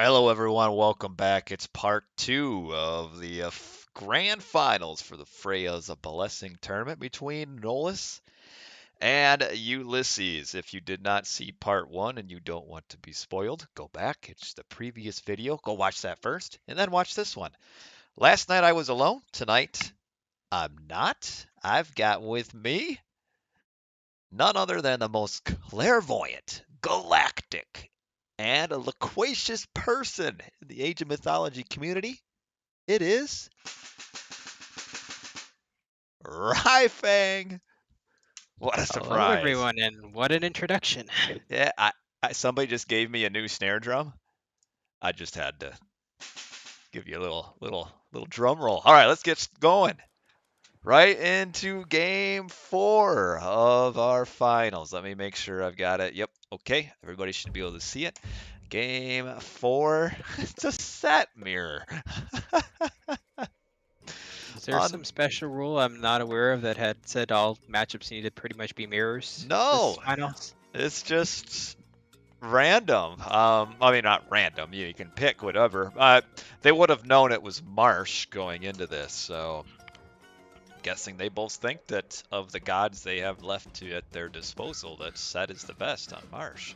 Hello, everyone. Welcome back. It's part two of the grand finals for the Freyja's a Blessing tournament between Nullus and Ulysses. If you did not see part one and you don't want to be spoiled, go back. It's the previous video. Go watch that first and then watch this one. Last night I was alone. Tonight I'm not. I've got with me none other than the most clairvoyant, galactic, and a loquacious person in the Age of Mythology community. It is Ryfang. What a Hello, surprise. everyone, and what an introduction. Yeah, somebody just gave me a new snare drum. I just had to give you a little drum roll. All right, let's get going. Right into game four of our finals. Let me make sure I've got it. Yep. Okay. Everybody should be able to see it. Game four. It's a set mirror. Is there On some special rule I'm not aware of that had said all matchups need to pretty much be mirrors this No, finals? it's just random. I mean, not random. You can pick whatever. They would have known it was Marsh going into this, so guessing they both think that of the gods they have left at their disposal, that Set is the best on Marsh.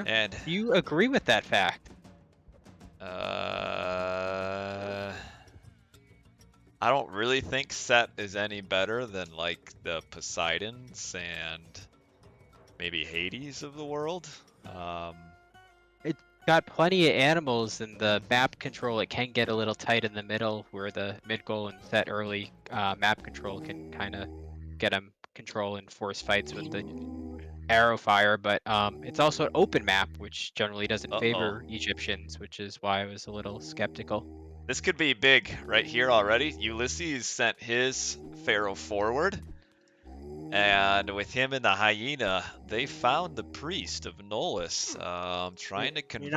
And Do you agree with that fact? uh, I don't really think Set is any better than like the Poseidons and maybe Hades of the world. Um, It's got plenty of animals, and the map control, it can get a little tight in the middle where the mid goal and set early map control can kind of get them control and force fights with the arrow fire, but it's also an open map, which generally doesn't uh-oh. favor Egyptians, which is why I was a little skeptical. This could be big right here already. Ulysses sent his pharaoh forward, and with him and the hyena, they found the priest of Nullus, trying to convert.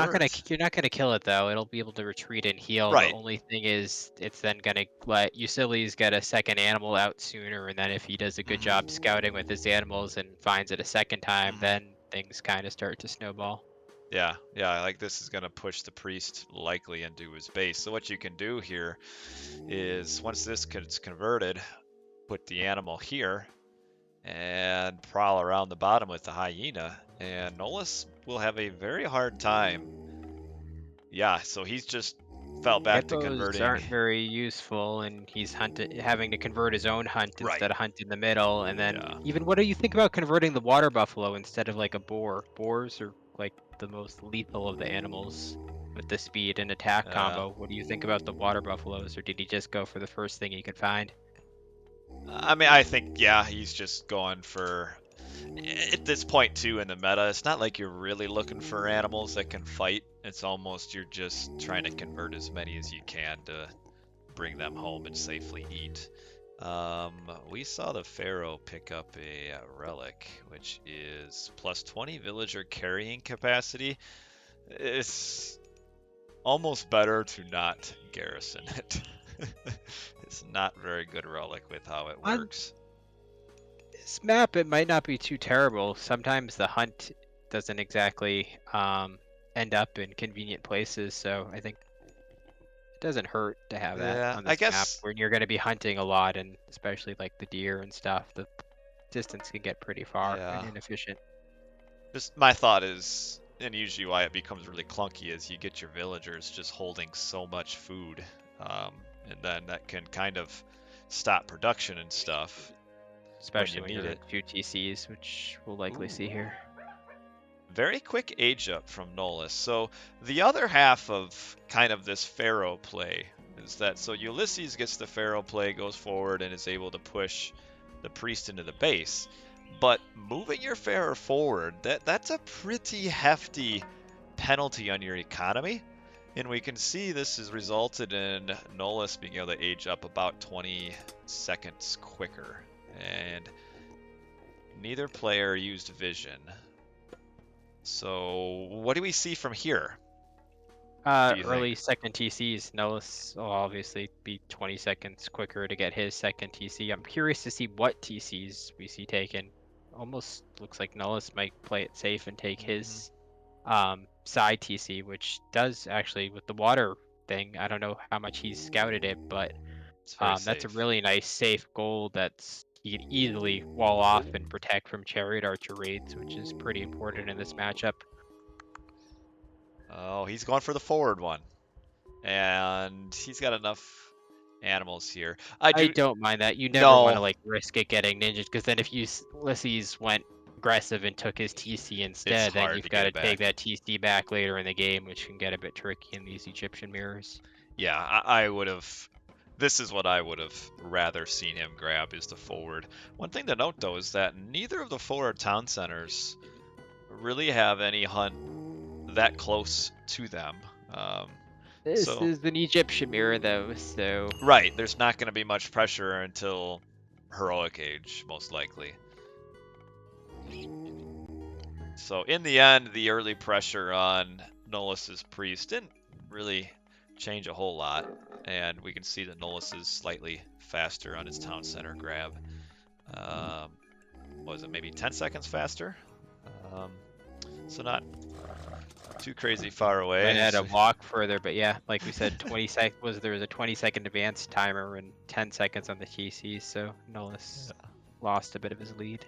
You're not gonna kill it though. It'll be able to retreat and heal. The Right. only thing is it's then gonna let Ulysses get a second animal out sooner, and then if he does a good job Hmm. scouting with his animals and finds it a second time, Hmm. then things kind of start to snowball. Yeah, yeah, like this is going to push the priest likely into his base. So what you can do here is once this gets converted, put the animal here and prowl around the bottom with the hyena, and Nolus will have a very hard time. Yeah, so he's just fell back to Hippos converting. aren't very useful, and he's having to convert his own hunt Right. instead of hunt in the middle. And then Yeah. even what do you think about converting the water buffalo instead of like a boar? Boars are like the most lethal of the animals with the speed and attack Uh, combo. What do you think about the water buffaloes, or did he just go for the first thing he could find? I mean, I think, yeah, he's just going for. At this point, too, in the meta, it's not like you're really looking for animals that can fight. It's almost you're just trying to convert as many as you can to bring them home and safely eat. Um, we saw the Pharaoh pick up a relic, which is plus 20 villager carrying capacity. It's almost better to not garrison it. It's not very good relic with how it On works. this map, it might not be too terrible. Sometimes the hunt doesn't exactly end up in convenient places, so I think it doesn't hurt to have that Yeah, on I this map guess. when you're going to be hunting a lot, and especially like the deer and stuff. The distance can get pretty far and Yeah. inefficient. Just my thought is, and usually why it becomes really clunky is you get your villagers just holding so much food, um, and then that can kind of stop production and stuff when Especially you when need you're it. a few TCs, which we'll likely Ooh. see here. Very quick age up from Nullus. So the other half of kind of this Pharaoh play is that so Ulysses gets the Pharaoh play, goes forward, and is able to push the priest into the base. But moving your Pharaoh forward, that's a pretty hefty penalty on your economy. And we can see this has resulted in Nullus being able to age up about 20 seconds quicker. And neither player used vision. So what do we see from here, do you think? Early second TCs, Nullus will obviously be 20 seconds quicker to get his second TC. I'm curious to see what TCs we see taken. Almost looks like Nullus might play it safe and take Hmm. his side TC, which does actually with the water thing. I don't know how much he's scouted it, but It's very that's a safe. really nice safe goal that's he can easily wall off and protect from chariot archer raids, which is pretty important in this matchup. Oh, he's going for the forward one. And he's got enough animals here. I I do don't mind that. You never want to no, like risk it getting ninjas, because then if Ulysses went aggressive and took his TC it's instead, then hard you've to got get to it take back. that TC back later in the game, which can get a bit tricky in these Egyptian mirrors. Yeah, I would have. This is what I would have rather seen him grab is the forward. One thing to note though is that neither of the forward town centers really have any hunt that close to them. Um, This so is an Egyptian mirror though, so right, there's not going to be much pressure until heroic age, most likely. So in the end, the early pressure on Nullus's priest didn't really change a whole lot, and we can see that Nullus is slightly faster on his town center grab. Um, was it maybe 10 seconds faster? Um, so not too crazy far might away. have So, to walk further. But yeah, like we said, there was a 20-second advance timer and 10 seconds on the TC, so Nullus lost a bit of his lead.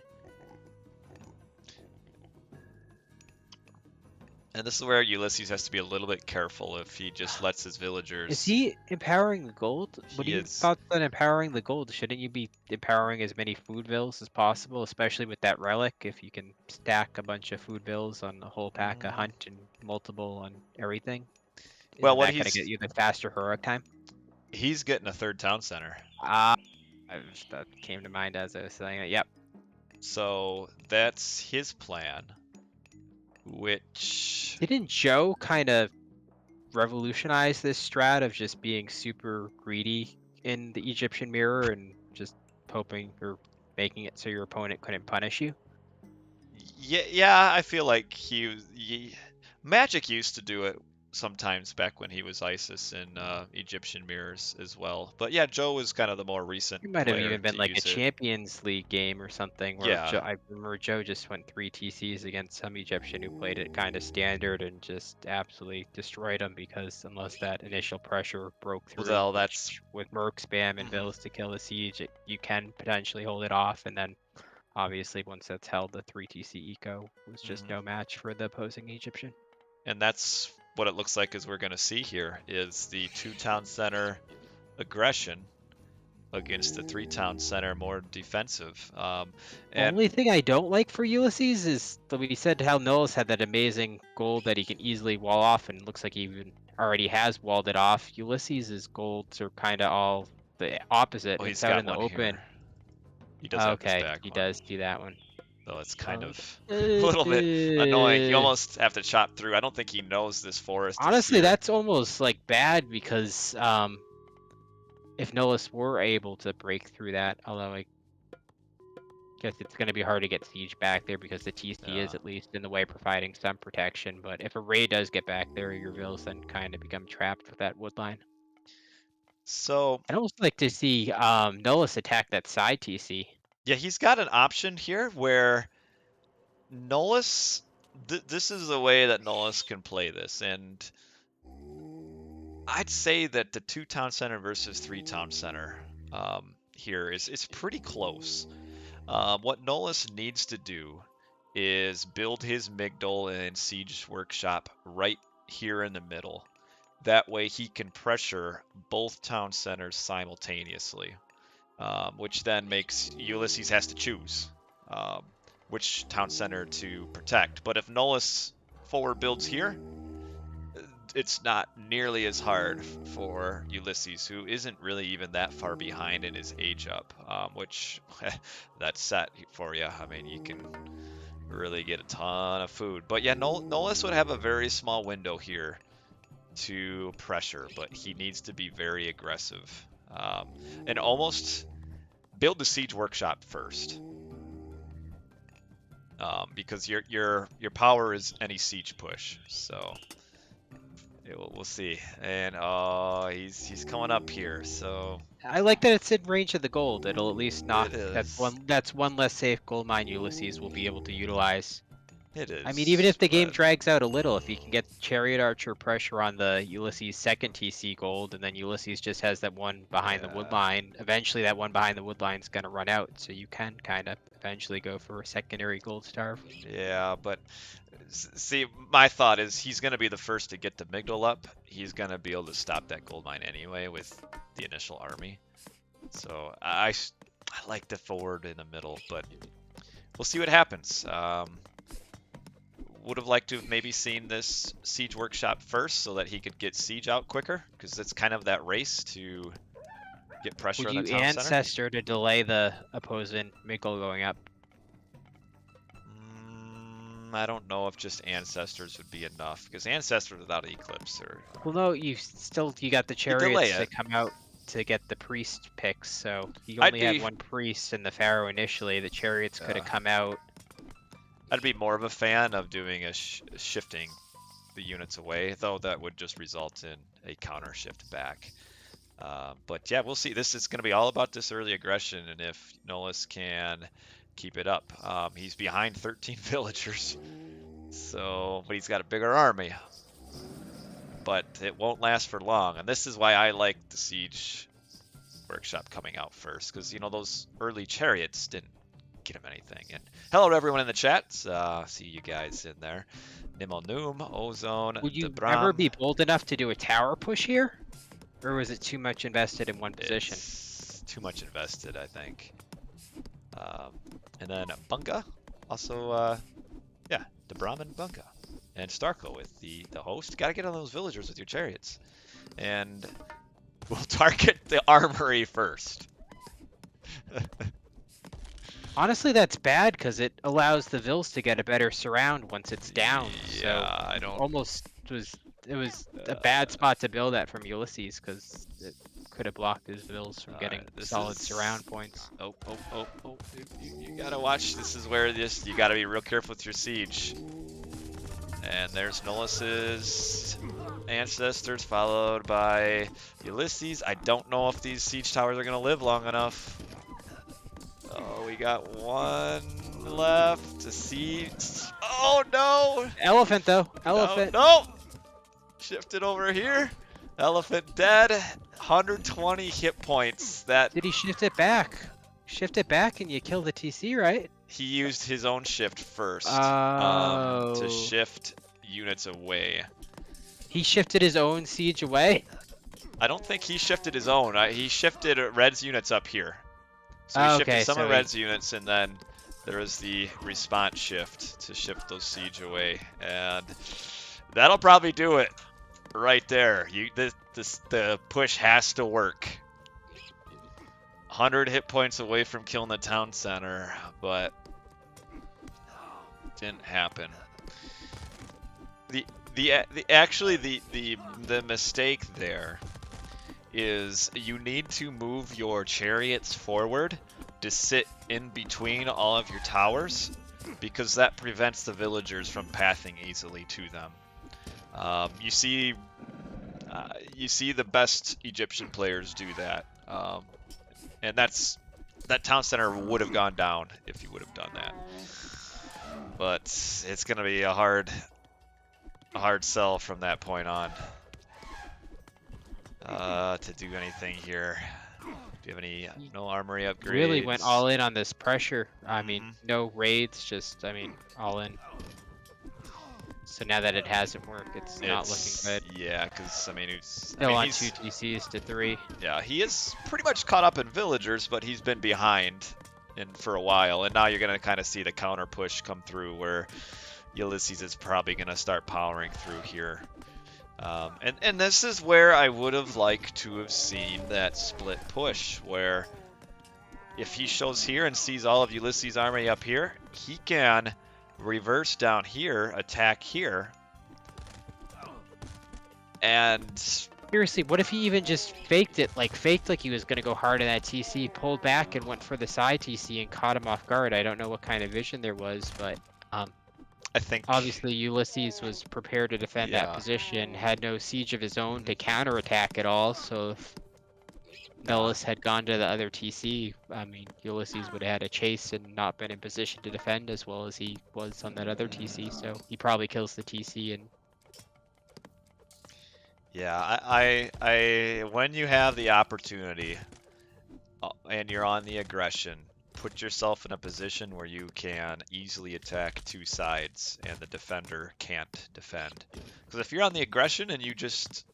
and this is where Ulysses has to be a little bit careful if he just lets his villagers. Is he empowering the gold? What He do you is. thought on empowering the gold? Shouldn't you be empowering as many food bills as possible, especially with that relic? If you can stack a bunch of food bills on the whole pack of hunt and multiple on everything, Well, isn't what that gonna get you the faster heroic time? he's getting a third town center. Ah, that came to mind as I was saying it. Yep. So that's his plan, which Didn't Joe kind of revolutionize this strat of just being super greedy in the Egyptian mirror and just hoping or making it so your opponent couldn't punish you? yeah, I feel like Magic used to do it sometimes back when he was Isis in Egyptian mirrors as well. But yeah, Joe was kind of the more recent It might have player even to been like a use it. Champions League game or something where Yeah, I remember Joe just went 3 TCs against some Egyptian who played it kind of standard and just absolutely destroyed him, because unless that initial pressure broke through, well, that's which with Merc spam and mhm, Bills to kill the siege, you can potentially hold it off, and then obviously once that's held, the 3 TC eco was just mhm. no match for the opposing Egyptian. And that's what it looks like as we're going to see here is the two town center aggression against the three town center more defensive. And Only thing I don't like for Ulysses is that we said how Nullus had that amazing gold that he can easily wall off, and it looks like he even already has walled it off. Ulysses' golds are kind of all the opposite. oh, he's It's out got in the one here. open. He does have this Okay, back he one. does do that one. So it's kind Uh, of a little bit annoying. You almost have to chop through. I don't think he knows this forest is Honestly, here. that's almost like bad, because if Nullus were able to break through that, although I guess it's going to be hard to get siege back there because the TC Yeah. is at least in the way providing some protection. But if a raid does get back there, your vills then kind of become trapped with that wood line. So I'd almost like to see Nullus attack that side TC. yeah, he's got an option here where Nullus. This is the way that Nullus can play this, and I'd say that the two town center versus three town center here is pretty close. What Nullus needs to do is build his Migdol and Siege Workshop right here in the middle. That way he can pressure both town centers simultaneously, which then makes Ulysses has to choose which town center to protect. But if Nullus forward builds here, it's not nearly as hard for Ulysses, who isn't really even that far behind in his age up, which that's set for you. I mean, you can really get a ton of food. But yeah, Nullus would have a very small window here to pressure, but he needs to be very aggressive and almost build the siege workshop first, because your power is any siege push. So we'll see. And oh, he's coming up here. So I like that it's in range of the gold. It'll at least knock. it is. That's one less safe gold mine Ulysses will be able to utilize. It is. I mean, even if the game but- drags out a little, if he can get Chariot Archer pressure on the Ulysses second TC gold, and then Ulysses just has that one behind the wood Yeah. line, eventually that one behind the wood line is going to run out, so you can kind of eventually go for a secondary gold star. Yeah, but see, my thought is he's going to be the first to get the Migdal up. He's going to be able to stop that gold mine anyway with the initial army. So I like the forward in the middle, but we'll see what happens. Would have liked to have maybe seen this siege workshop first so that he could get siege out quicker, because it's kind of that race to get pressure Would on the you town center. Ancestor to delay the opposing Miggle going up? I don't know if just ancestors would be enough, because ancestors without eclipse are. Well, no, you got the delay chariots it. that come out to get the priest picks, so you I'd only had be- one priest and the pharaoh initially. The chariots could have Yeah. come out. I'd be more of a fan of doing a shifting the units away, though that would just result in a counter shift back. But yeah, we'll see. This is going to be all about this early aggression, and if Nullus can keep it up. He's behind 13 villagers, so but he's got a bigger army. But it won't last for long, and this is why I like the siege workshop coming out first, because you know those early chariots didn't get him anything. And hello to everyone in the chat. See you guys in there. Nimel Noom, Ozone, Would you Debram. ever be bold enough to do a tower push here? Or was it too much invested in one position? It's too much invested, I think. And then Bunga, also, yeah, Debram and Bunga. And Starko with the host. Gotta get on those villagers with your chariots. And we'll target the armory first. Honestly, that's bad because it allows the Vils to get a better surround once it's down. Yeah, So I don't. it was a bad spot to build at from Ulysses because it could have blocked his Vils from getting this solid is- surround points. Oh. You gotta watch. This is where you gotta be real careful with your siege. And there's Nullus's ancestors, followed by Ulysses. I don't know if these siege towers are gonna live long enough. Oh, we got one left to siege. Oh no! Elephant though, elephant. No! Shifted over here. Elephant dead. 120 hit points. That Did he shift it back? Shift it back and you kill the TC, right? he used his own shift first Oh. to shift units away. He shifted his own siege away. I don't think he shifted his own. He shifted Red's units up here. So he shifted Okay, some so of he- Red's units, and then there was the response shift to shift those siege away, and that'll probably do it right there. The push has to work. 100 hit points away from killing the town center, but didn't happen. The mistake there is you need to move your chariots forward to sit in between all of your towers, because that prevents the villagers from pathing easily to them. You see the best Egyptian players do that, and that town center would have gone down if you would have done that. But it's gonna be a hard sell from that point on. To do anything here. Do you have any no armory upgrades? Really went all in on this pressure. I mean, Mhm. no raids, just all in. So now that it hasn't worked, it's not looking good. Yeah, because he's Still on he's, 2 TCs to 3. yeah, he is pretty much caught up in villagers, but he's been behind for a while, and now you're gonna kind of see the counter push come through where Ulysses is probably gonna start powering through here. And this is where I would have liked to have seen that split push, where if he shows here and sees all of Ulysses' army up here, he can reverse down here, attack here, and Seriously, what if he even just faked like he was gonna go hard in that TC, pulled back and went for the side TC and caught him off guard? I don't know what kind of vision there was, but I think obviously Ulysses was prepared to defend that Yeah. position, had no siege of his own to counterattack at all, so Nullus had gone to the other TC, I mean, Ulysses would have had a chase and not been in position to defend as well as he was on that other TC, so he probably kills the TC and Yeah, when you have the opportunity and you're on the aggression, put yourself in a position where you can easily attack two sides and the defender can't defend. Because if you're on the aggression and you just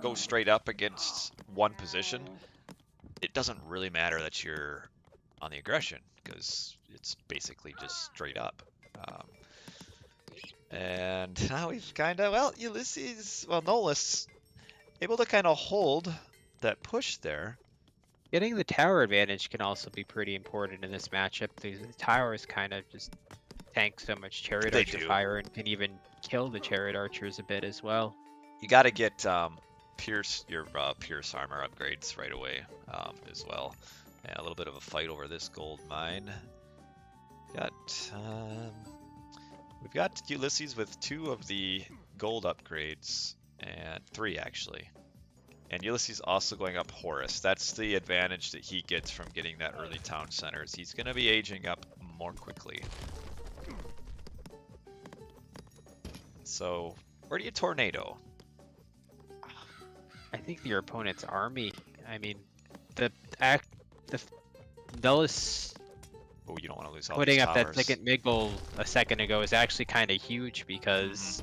go straight up against one position, it doesn't really matter that you're on the aggression because it's basically just straight up. And now we've kind of, well, Ulysses, well, Nullus, able to kind of hold that push there. getting the tower advantage can also be pretty important in this matchup. The towers kind of just tank so much chariot They archer do. fire and can even kill the chariot archers a bit as well. You got to get pierce armor upgrades right away as well. And a little bit of a fight over this gold mine. We've got Ulysses with 2 of the gold upgrades, and 3 actually. And Ulysses also going up Horus. That's the advantage that he gets from getting that early town center. Is he's going to be aging up more quickly. So, where do you tornado? I think your opponent's army. I mean, the Nullus Oh, you don't want to lose all putting these up that towers. second mid goal a second ago is actually kind of huge because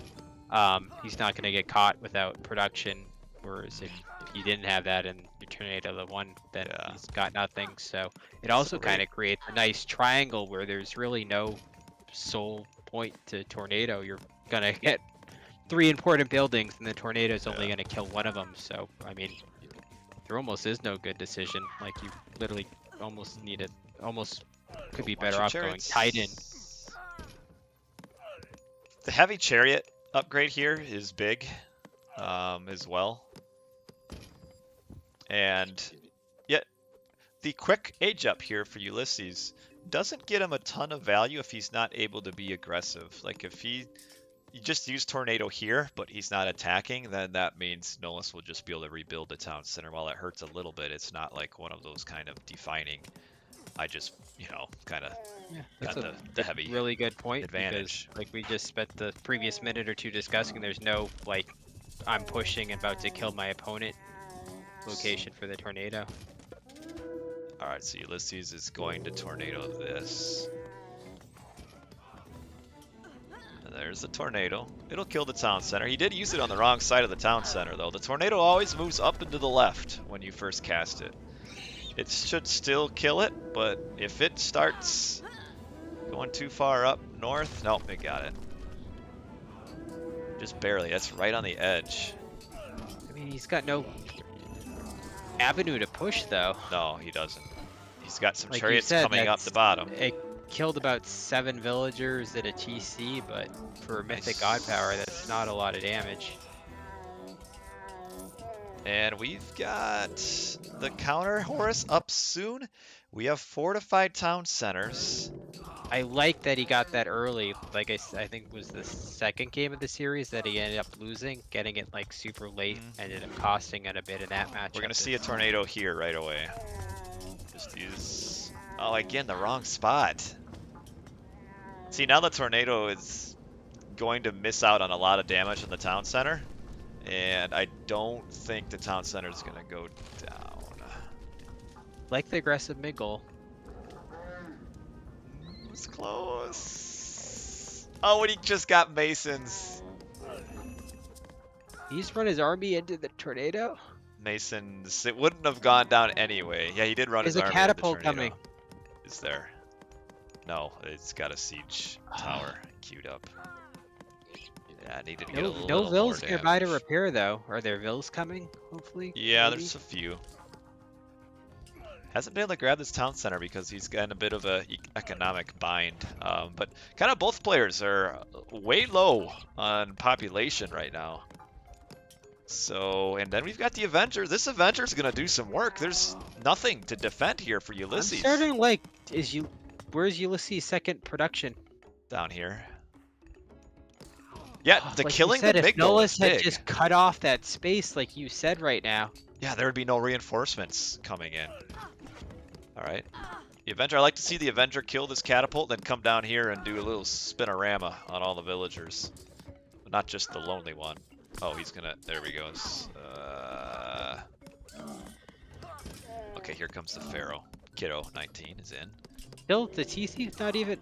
he's not going to get caught without production. Whereas if you didn't have that and you tornado the one, then he's got nothing. So it also kind of creates a nice triangle where there's really no sole point to tornado. You're gonna get 3 important buildings, and the tornado is only gonna kill one of them. So I mean, there almost is no good decision. Like you literally almost need it. Almost could be better off going Titan. The heavy chariot upgrade here is big as well. And yet the quick age up here for Ulysses doesn't get him a ton of value if he's not able to be aggressive. Like if you just use tornado here, but he's not attacking, then that means Nullus will just be able to rebuild the town center. While it hurts a little bit, it's not like one of those kind of defining. I just, kind of got the heavy really good point advantage. Because, like we just spent the previous minute or two discussing, there's no like I'm pushing and about to kill my opponent location for the tornado. Alright, so Ulysses is going to tornado this. And there's the tornado. It'll kill the town center. He did use it on the wrong side of the town center though. The tornado always moves up and to the left when you first cast it. It should still kill it, but if it starts going too far up north, nope, it got it. Just barely. That's right on the edge. I mean, he's got no avenue to push though. No, he doesn't. He's got some Like chariots coming up the bottom. It killed about 7 villagers at a TC, but for Mythic God Power, that's not a lot of damage. And we've got the counter Horus up soon. We have fortified town centers. I like that he got that early. Like I think it was the second game of the series that he ended up losing, getting it like super late, ended up costing it a bit in that match. We're gonna see a tornado here right away. Just use, oh, again, the wrong spot. See, now the tornado is going to miss out on a lot of damage in the town center. And I don't think the town center is going to go down. Like the aggressive mid goal. It's close. Oh, and he just got Masons. He's run his army into the tornado? Masons, it wouldn't have gone down anyway. Yeah, he did run his army into the catapult tornado. coming? Is there? No, it's got a siege tower queued up. Yeah, I needed to get a little No more vills nearby to damage. repair though. Are there vills coming? Hopefully. Yeah, maybe? there's a few. Hasn't been able to grab this town center because he's got in a bit of a economic bind. But kind of both players are way low on population right now. So, and then we've got the Avenger. This Avenger's gonna do some work. There's nothing to defend here for Ulysses. I'm starting like, where's Ulysses' second production? Down here. Yeah, the Like killing you said, the if big goal Nullus is had big. just cut off that space like you said right now, Yeah, there would be no reinforcements coming in. All right. The Avenger, I like to see the Avenger kill this catapult, then come down here and do a little spinorama on all the villagers. Not just the lonely one. Oh, he's gonna, there we go. Okay, here comes the Pharaoh. Kiddo, 19, is in. Still, the TC's not even...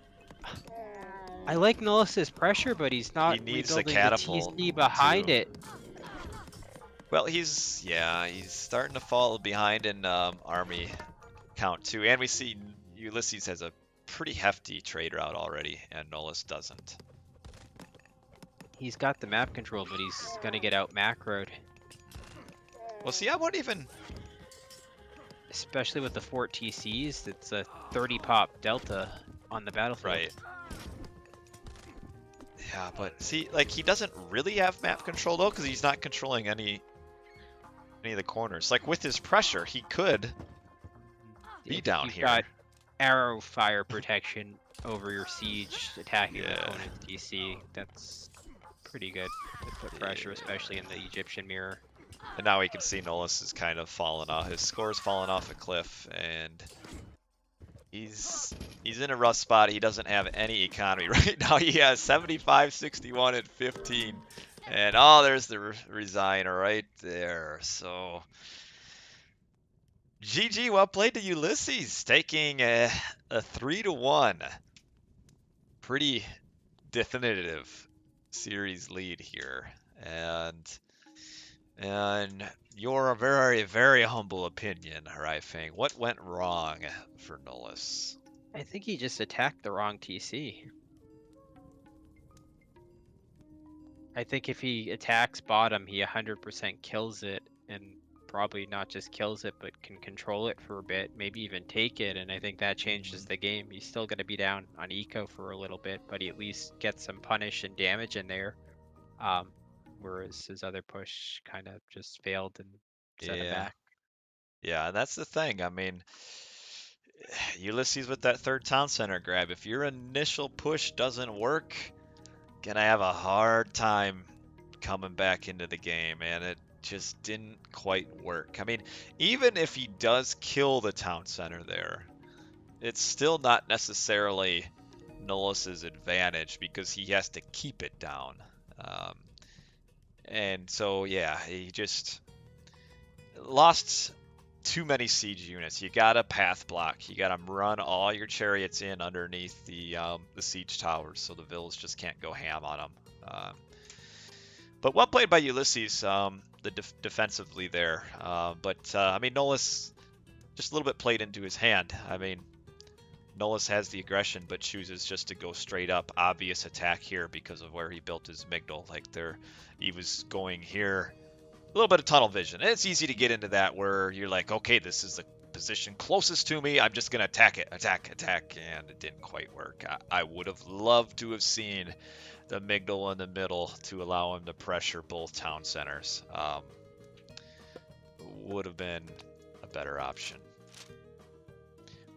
I like Nullus's pressure, but he's not He needs the rebuilding the catapult TC behind too. it. Well, he's starting to fall behind in army count too. And we see Ulysses has a pretty hefty trade route already, and Nullus doesn't. He's got the map control, but he's gonna get out macroed. Well, see, I wouldn't even... Especially with the 4 TCs, it's a 30 pop delta on the battlefield. Right. Yeah, but see, like, he doesn't really have map control though, because he's not controlling any of the corners. Like, with his pressure, he could be down You've here. got arrow fire protection over your siege, attacking the Yeah. opponent's TC. That's pretty good with the pressure, especially in the Egyptian mirror. And now we can see Nullus is kind of fallen off. His score's fallen off a cliff, and he's in a rough spot. He doesn't have any economy right now. He has 75, 61, and 15. And oh, there's the resigner right there. So GG, well played to Ulysses, taking a 3-1. Pretty definitive series lead here. And your very, very humble opinion, Raifeng, what went wrong for Nullus? I think he just attacked the wrong TC. I think if he attacks bottom, he 100% kills it, and probably not just kills it, but can control it for a bit, maybe even take it, and I think that changes the game. He's still going to be down on eco for a little bit, but he at least gets some punish and damage in there. Whereas his other push kind of just failed and set him back. Yeah, and that's the thing. I mean, Ulysses with that third town center grab, if your initial push doesn't work, gonna have a hard time coming back into the game, and it just didn't quite work. I mean, even if he does kill the town center there, it's still not necessarily Nullus's advantage because he has to keep it down. And so, yeah, he just lost too many siege units. You got to path block. You got to run all your chariots in underneath the siege towers, so the villas just can't go ham on them. But well played by Ulysses, defensively there. I mean, Nullus just a little bit played into his hand. I mean, Nullus has the aggression, but chooses just to go straight up, obvious attack here because of where he built his Migdal. Like he was going here, a little bit of tunnel vision. And it's easy to get into that where you're like, okay, this is the position closest to me. I'm just gonna attack it, attack, and it didn't quite work. I would have loved to have seen the Migdal in the middle to allow him to pressure both town centers. Would have been a better option.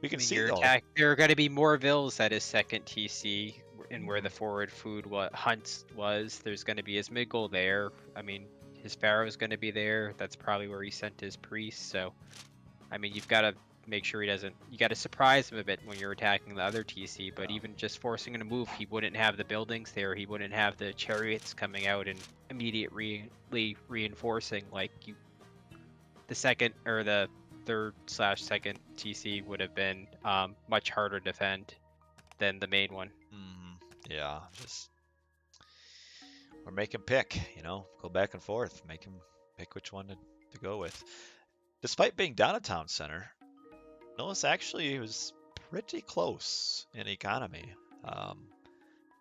We can see though. There are going to be more vills at his second TC, and where the forward food hunt was. There's going to be his Migdal there. I mean, his Pharaoh's going to be there. That's probably where he sent his priests. So, I mean, you've got to make sure he doesn't. You got to surprise him a bit when you're attacking the other TC. But even just forcing him to move, he wouldn't have the buildings there. He wouldn't have the chariots coming out and immediately reinforcing like you. The second or the third/second TC would have been much harder to defend than the main one. Yeah, just or make him pick, go back and forth, make him pick which one to go with. Despite being down a town center, Nullus actually was pretty close in economy.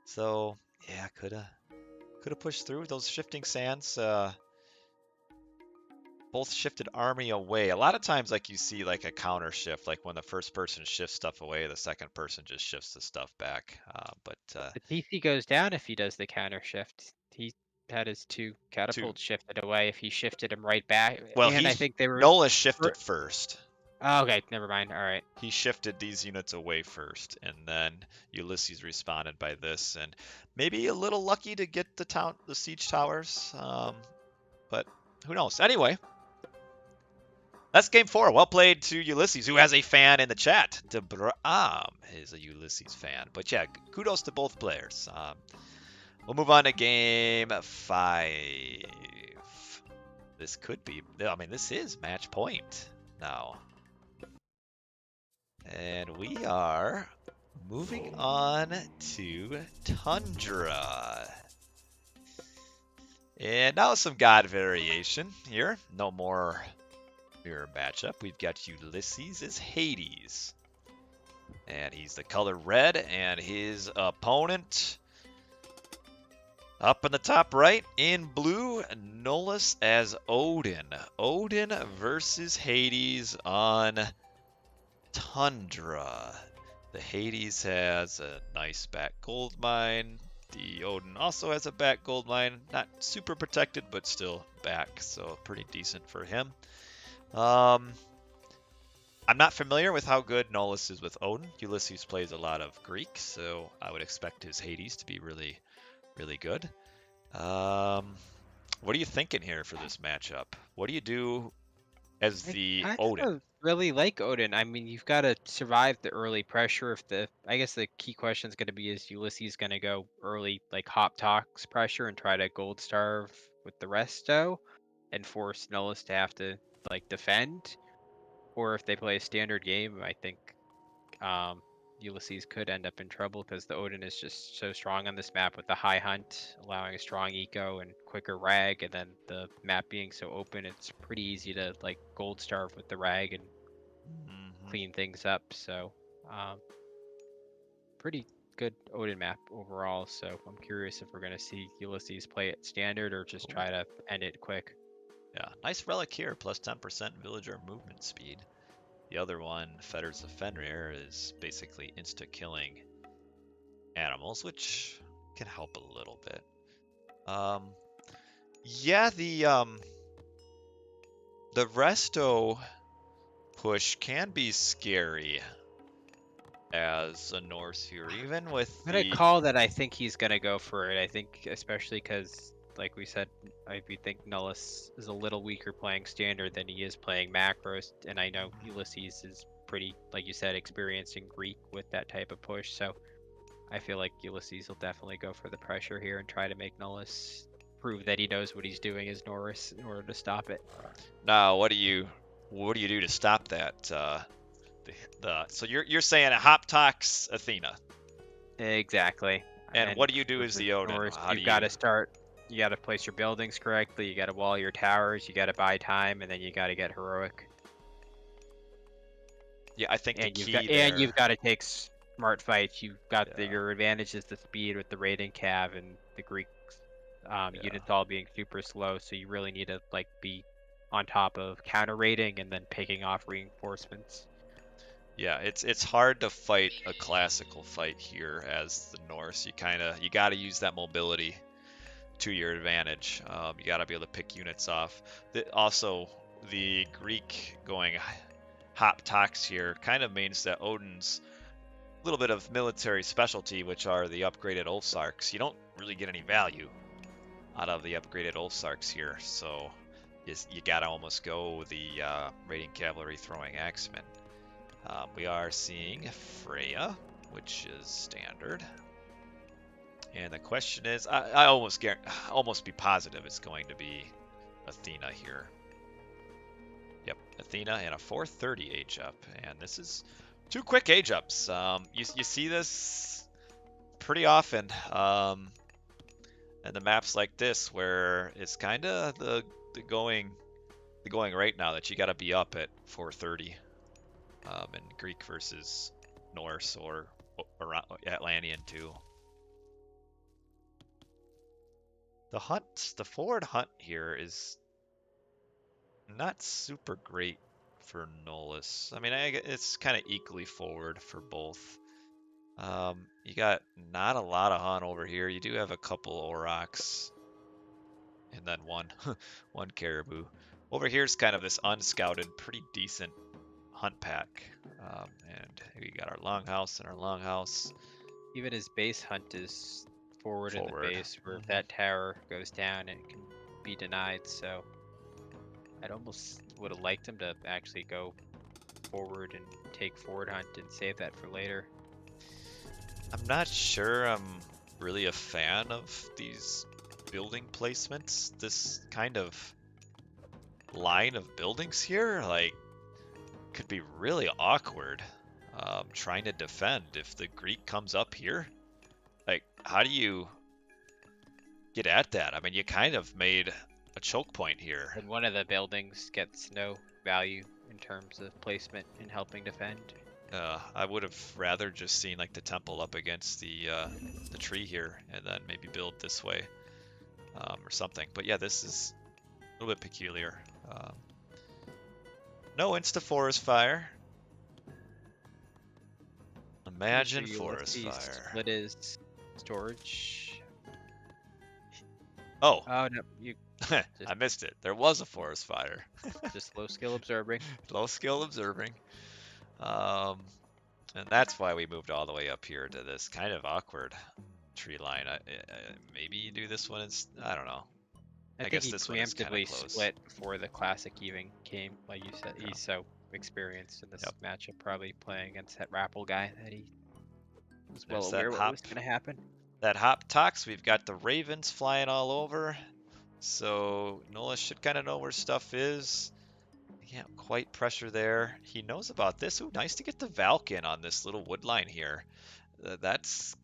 So yeah, could have pushed through those shifting sands. Both shifted army away. A lot of times, like you see, like a counter shift, like when the first person shifts stuff away, the second person just shifts the stuff back. The TC goes down if he does the counter shift. He had his two catapults shifted away. If he shifted him right back, well, and I think they were Nullus shifted first. Oh, okay, never mind. All right. He shifted these units away first, and then Ulysses responded by this, and maybe a little lucky to get the siege towers, but who knows? Anyway. That's game 4. Well played to Ulysses, who has a fan in the chat. Debram is a Ulysses fan. But yeah, kudos to both players. We'll move on to game 5. This could be, I mean, this is match point now. And we are moving on to Tundra. And now some god variation here. No more mirror matchup. We've got Ulysses as Hades. And he's the color red, and his opponent up in the top right in blue, Nullus as Odin. Odin versus Hades on Tundra. The Hades has a nice back gold mine. The Odin also has a back gold mine. Not super protected, but still back, so pretty decent for him. I'm not familiar with how good Nullus is with Odin. Ulysses plays a lot of Greek, so I would expect his Hades to be really, really good. What are you thinking here for this matchup? What do you do as the Odin? Really like Odin. I mean, you've got to survive the early pressure. I guess the key question is going to be, is Ulysses going to go early, like Hop Tox pressure and try to gold starve with the resto and force Nullus to have to like defend? Or if they play a standard game, I think Ulysses could end up in trouble because the Odin is just so strong on this map with the high hunt, allowing a strong eco and quicker rag, and then the map being so open, it's pretty easy to like gold starve with the rag and clean things up. So, pretty good Odin map overall. So I'm curious if we're gonna see Ulysses play it standard or just try to end it quick. Yeah, nice relic here, plus 10% villager movement speed. The other one, Fetters of Fenrir, is basically insta-killing animals, which can help a little bit. Yeah, the resto push can be scary as a Norse here, even with I'm gonna call that I think he's gonna go for it. I think especially because, like we said, I think Nullus is a little weaker playing standard than he is playing macros, and I know Ulysses is pretty, like you said, experienced in Greek with that type of push. So I feel like Ulysses will definitely go for the pressure here and try to make Nullus prove that he knows what he's doing as Norris in order to stop it. Now, what do you do to stop that? So you're saying a Hop Tox Athena. Exactly. And what do you do as the Odin? Norris, How do you've got to start. You got to place your buildings correctly. You got to wall your towers. You got to buy time, and then you got to get heroic. Yeah, I think And you've got to take smart fights. You've got your advantage is the speed with the raiding cav and the Greek units all being super slow. So you really need to like be on top of counter raiding and then picking off reinforcements. Yeah, it's hard to fight a classical fight here as the Norse. You got to use that mobility to your advantage. You got to be able to pick units off. Also, the Greek going Hop Tox here kind of means that Odin's a little bit of military specialty, which are the upgraded Ulfsarks. You don't really get any value out of the upgraded Ulfsarks here, so you got to almost go the raiding cavalry throwing axemen. We are seeing Freyja, which is standard. And the question is, I almost be positive it's going to be Athena here. Yep, Athena and a 430 age up. And this is 2 quick age ups. You see this pretty often in the maps like this, where it's kind of the going right now that you got to be up at 430. In Greek versus Norse or Atlantean too. The forward hunt here is not super great for Nullus. I mean, it's kind of equally forward for both. You got not a lot of hunt over here. You do have a couple Aurochs and then one caribou. Over here is kind of this unscouted, pretty decent hunt pack. And we got our longhouse and our longhouse. Even his base hunt is forward. In the base, where if that tower goes down, it can be denied. So I'd almost would have liked him to actually go forward and take forward hunt and save that for later. I'm not sure I'm really a fan of these building placements. This kind of line of buildings here, like, could be really awkward. Trying to defend if the Greek comes up here. Like, how do you get at that? I mean, you kind of made a choke point here. And one of the buildings gets no value in terms of placement in helping defend. I would have rather just seen like the temple up against the tree here, and then maybe build this way, or something. But yeah, this is a little bit peculiar. No insta forest fire. Imagine forest fire. Split his storage. Oh, Oh no, you I missed it. There was a forest fire. just low skill observing. Low skill observing. And that's why we moved all the way up here to this kind of awkward tree line. Maybe you do this one. I don't know. I think guess he this one is kinda preemptively close. split before the classic even came. Like you said, he's so experienced in this Yep. matchup, probably playing against that Rappel guy that he was well There's that aware what hop. was going to happen. That hop tox, we've got the ravens flying all over. So Nullus should kind of know where stuff is. Can't quite pressure there. He knows about this. Ooh, nice to get the Valk in on this little wood line here. That's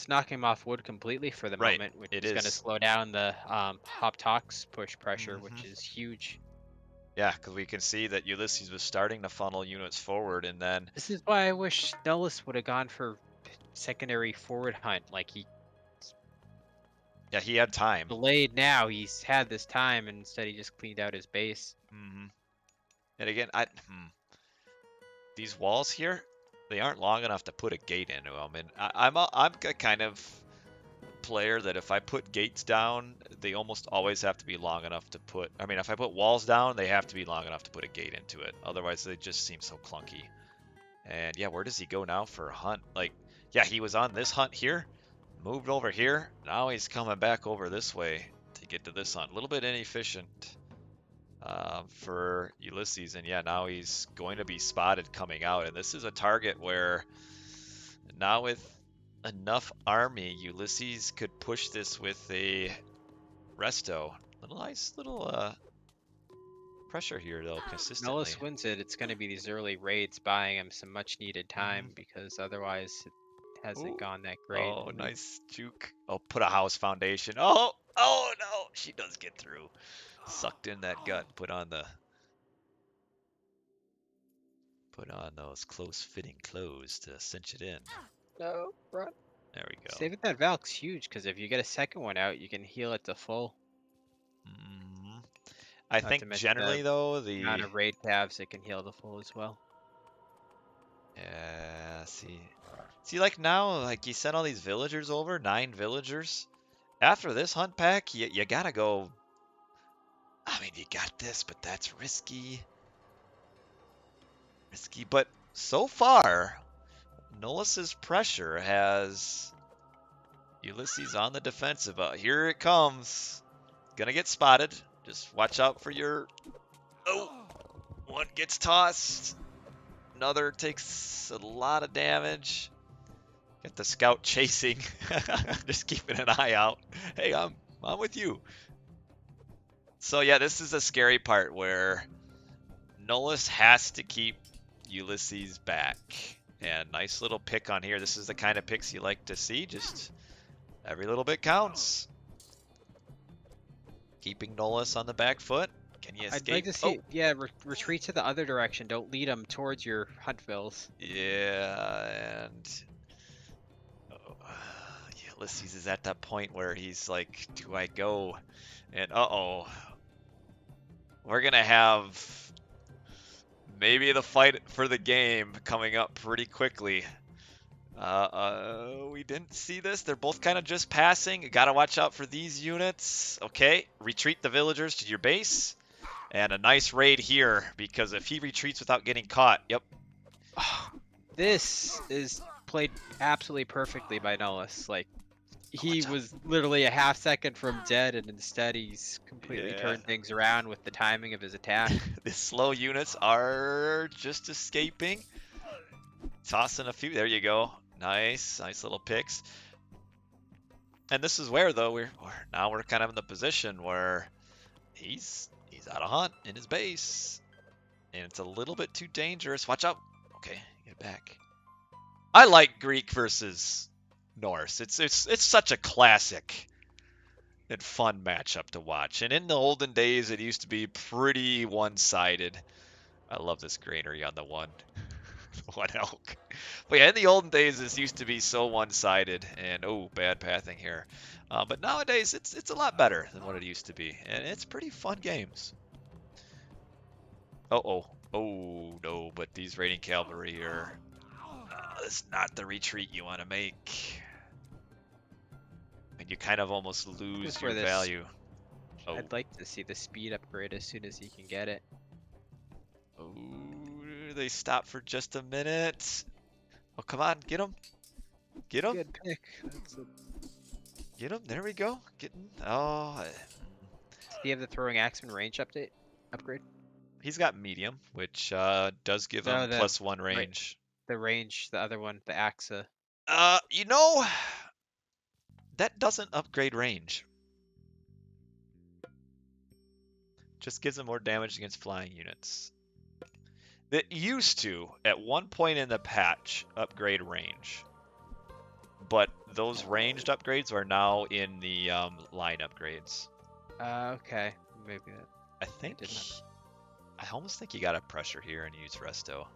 knocking him off wood completely for the Right, moment, which it is going to is. slow down the hop tox push pressure, which Mhm. is huge. Yeah, because we can see that Ulysses was starting to funnel units forward, and then This is why I wish Nullus would have gone for secondary forward hunt. Like he yeah, he had time. delayed now. He's had this time, and instead he just cleaned out his base. And again, these walls here, they aren't long enough to put a gate into them. And I'm a kind of player that if I put gates down, they almost always have to be long enough to put. I mean, if I put walls down, they have to be long enough to put a gate into it. Otherwise, they just seem so clunky. And yeah, where does he go now for a hunt? Like, yeah, he was on this hunt here, moved over here. Now he's coming back over this way to get to this hunt. A little bit inefficient for Ulysses. And yeah, now he's going to be spotted coming out. And this is a target where now with enough army, Ulysses could push this with a resto. Nice little pressure here though, consistently. Nullus wins it. It's going to be these early raids buying him some much needed time because otherwise it hasn't gone that great. Oh, nice juke. Oh, put a house foundation. Oh no, she does get through. Sucked in that gut. Put on those close-fitting clothes to cinch it in. No, run. There we go. Saving that Valk's huge because if you get a second one out, you can heal it to full. I Not think to mention generally though the amount of raid calves it can heal to full as well. Yeah, see, like now, like you sent all these villagers over, 9 villagers. After this hunt pack, you gotta go. I mean, you got this, but that's risky. But so far, Nullus's pressure has Ulysses on the defensive. Here it comes. Gonna get spotted. Just watch out for your. Oh, one gets tossed. Another takes a lot of damage. Get the scout chasing. Just keeping an eye out. Hey, I'm with you. So yeah, this is a scary part where Nullus has to keep Ulysses back. And nice little pick on here. This is the kind of picks you like to see. Just every little bit counts. Keeping Nullus on the back foot. Can you escape? I'd like to see, yeah, retreat to the other direction. Don't lead them towards your hunt vills. Yeah, and Ulysses is at that point where he's like, do I go? And we're gonna have maybe the fight for the game coming up pretty quickly. We didn't see this. They're both kind of just passing. You gotta watch out for these units. Okay, retreat the villagers to your base. And a nice raid here, because if he retreats without getting caught, yep. This is played absolutely perfectly by Nullus. Like, he Watch out. was literally a half second from dead, and instead he's completely Yeah. turned things around with the timing of his attack. The slow units are just escaping. Tossing a few. There you go. Nice little picks. And this is where though we're kind of in the position where he's out of hunt in his base, and it's a little bit too dangerous. Watch out. Okay, get back. I like Greek versus Norse. It's such a classic and fun matchup to watch. And in the olden days, it used to be pretty one-sided. I love this granary on the one elk. But yeah, in the olden days, this used to be so one-sided, and oh, bad pathing here. But nowadays, it's a lot better than what it used to be, and it's pretty fun games. Oh no! But these raiding cavalry are. It's not the retreat you want to make, and you kind of almost lose your value. Oh. I'd like to see the speed upgrade as soon as he can get it. Oh, they stop for just a minute. Oh, come on, get him. Get him. Good pick. Get him. There we go. Getting. Oh. Does he have the throwing axeman range upgrade? He's got medium, which does give him +1 range. The range, the other one, the axa. You know, that doesn't upgrade range. Just gives him more damage against flying units. That used to, at one point in the patch, upgrade range. But those ranged upgrades are now in the line upgrades. Okay, maybe that. I almost think you gotta pressure here and use Resto.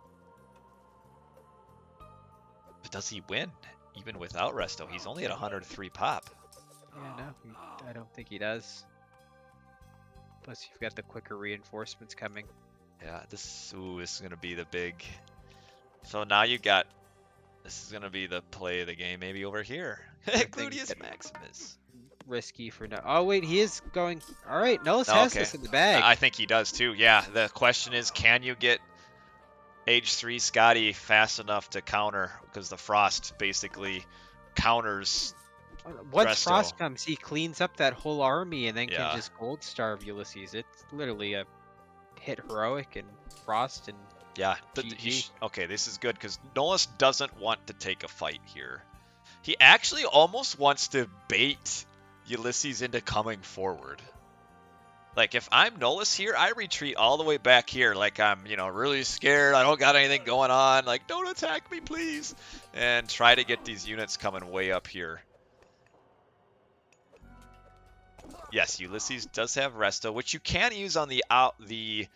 But does he win? Even without Resto, he's only at 103 pop. Yeah, no, I don't think he does. Plus, you've got the quicker reinforcements coming. Yeah, this is gonna be the big. So now you got. This is gonna be the play of the game, maybe over here. Gluteus Maximus. Risky for no. Oh wait, he is going. All right, Nullus has this in the bag. I think he does too. Yeah. The question is, can you get Age 3 Scotty fast enough to counter? Because the Frost basically counters. Once Frost comes, he cleans up that whole army and then can just gold starve Ulysses. It's literally a hit heroic and Frost and okay, this is good because Nullus doesn't want to take a fight here. He actually almost wants to bait Ulysses into coming forward. Like if I'm Nullus here, I retreat all the way back here like I'm, really scared. I don't got anything going on. Like, don't attack me, please. And try to get these units coming way up here. Yes, Ulysses does have Resto, which you can use on the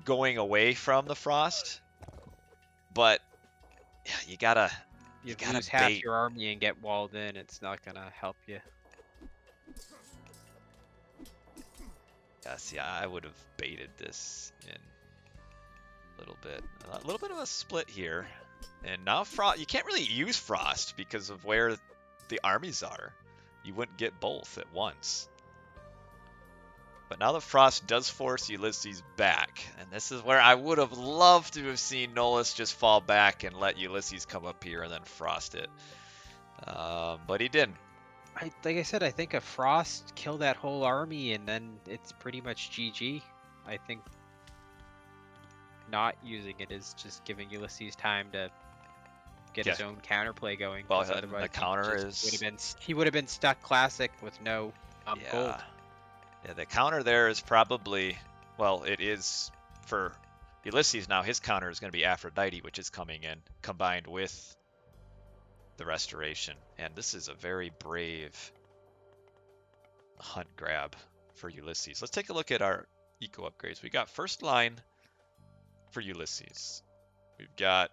going away from the Frost. But yeah, you gotta use half your army and get walled in. It's not gonna help you. Yes, yeah, I would have baited this in a little bit of a split here. And now Frost, you can't really use Frost because of where the armies are. You wouldn't get both at once. But now the Frost does force Ulysses back. And this is where I would have loved to have seen Nullus just fall back and let Ulysses come up here and then Frost it. But he didn't. Like I said, I think a Frost kill that whole army and then it's pretty much GG. I think not using it is just giving Ulysses time to get his own counterplay going. Well, otherwise the counter is... he would have been stuck classic with no gold. Yeah, the counter there is probably, well, it is for Ulysses now. His counter is going to be Aphrodite, which is coming in, combined with the Restoration. And this is a very brave hunt grab for Ulysses. Let's take a look at our eco upgrades. We got first line for Ulysses. We've got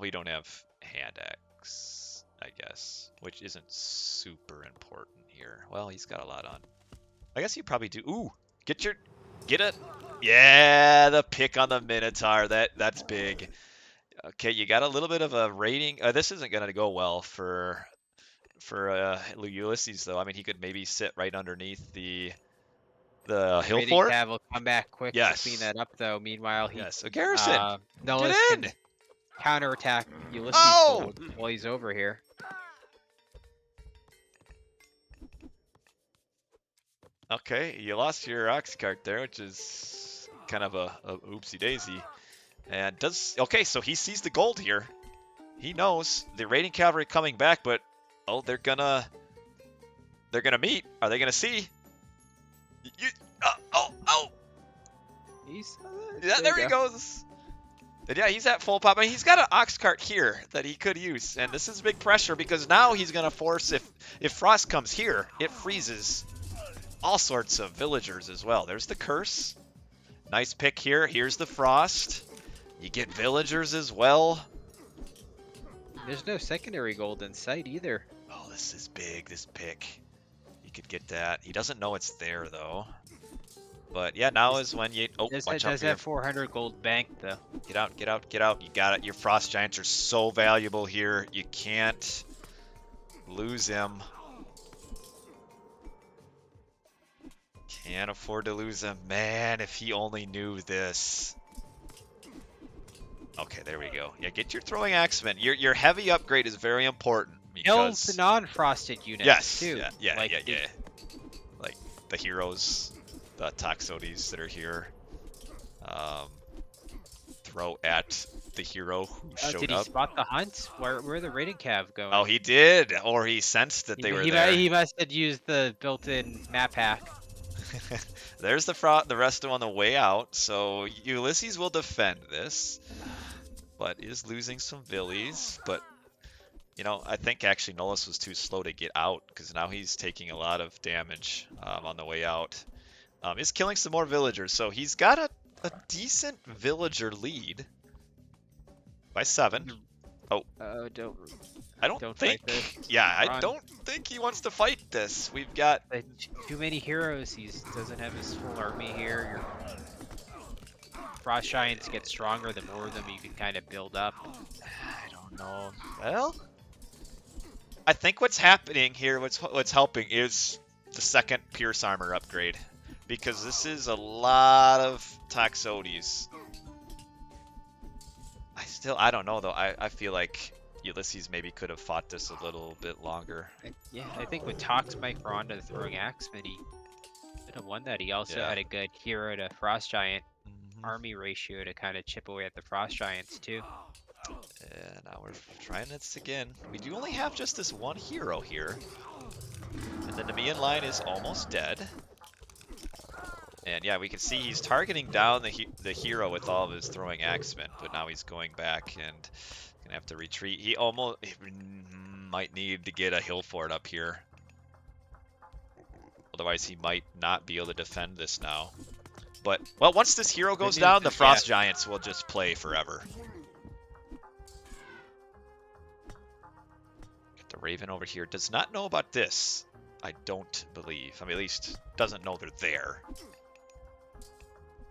we don't have hand axe, I guess, which isn't super important here. Well, he's got a lot on. I guess you probably do. Ooh, get it. Yeah, the pick on the Minotaur. That's big. Okay, you got a little bit of a rating. This isn't going to go well for Ulysses, though. I mean, he could maybe sit right underneath the hill fort. Cav will come back quick to clean that up, though. Meanwhile, a garrison. Nullus get in. Can counterattack Ulysses while he's over here. Okay, you lost your ox cart there, which is kind of a oopsie daisy. And okay, so he sees the gold here. He knows the raiding cavalry coming back, but oh, they're gonna meet. Are they gonna see? You, oh! He's Yeah, there he goes. And yeah, he's at full pop. I mean, he's got an ox cart here that he could use, and this is big pressure because now he's gonna force if frost comes here, it freezes all sorts of villagers as well. There's the curse. Nice pick here. Here's the frost. You get villagers as well. There's no secondary gold in sight either. Oh, this is big, this pick. You could get that. He doesn't know it's there, though. But yeah, now is when you... Oh, watch out does here. have 400 gold banked, though. Get out, get out, get out. You got it. Your frost giants are so valuable here. You can't lose him. Can't afford to lose him. Man, if he only knew this. Okay, there we go. Yeah, get your throwing axemen. Your heavy upgrade is very important Kills because the non-frosted units, yes, too. yeah, Like like the heroes, the Toxotes that are here. Throw at the hero who showed did he up. spot the hunt? Where the raiding cav going? Oh, he did, or he sensed that they were there. He must have used the built-in map hack. There's the rest of them on the way out. So Ulysses will defend this, but is losing some villies. But you know, I think actually Nullus was too slow to get out because now he's taking a lot of damage on the way out. He's killing some more villagers, so he's got a decent villager lead by 7. Oh, I don't think. Yeah, I don't think he wants to fight this. We've got too many heroes. He doesn't have his full army here. Your frost giants get stronger the more of them you can kind of build up. I don't know. Well, I think what's happening here, what's helping is the second Pierce Armor upgrade. Because this is a lot of Toxotes. I don't know though. I feel like Ulysses maybe could have fought this a little bit longer. Yeah, I think with Tox Mike for onto the throwing axeman, he could have won that. He also had a good hero to frost giant army ratio to kind of chip away at the frost giants too. And now we're trying this again. We do only have just this one hero here. And the Nemean line is almost dead. And yeah, we can see he's targeting down the hero with all of his throwing axemen, but now he's going back and gonna have to retreat. He might need to get a hill fort up here. Otherwise, he might not be able to defend this now. But, well, once this hero goes down, the Frost Giants will just play forever. Get the Raven over here. Does not know about this, I don't believe. I mean, at least doesn't know they're there.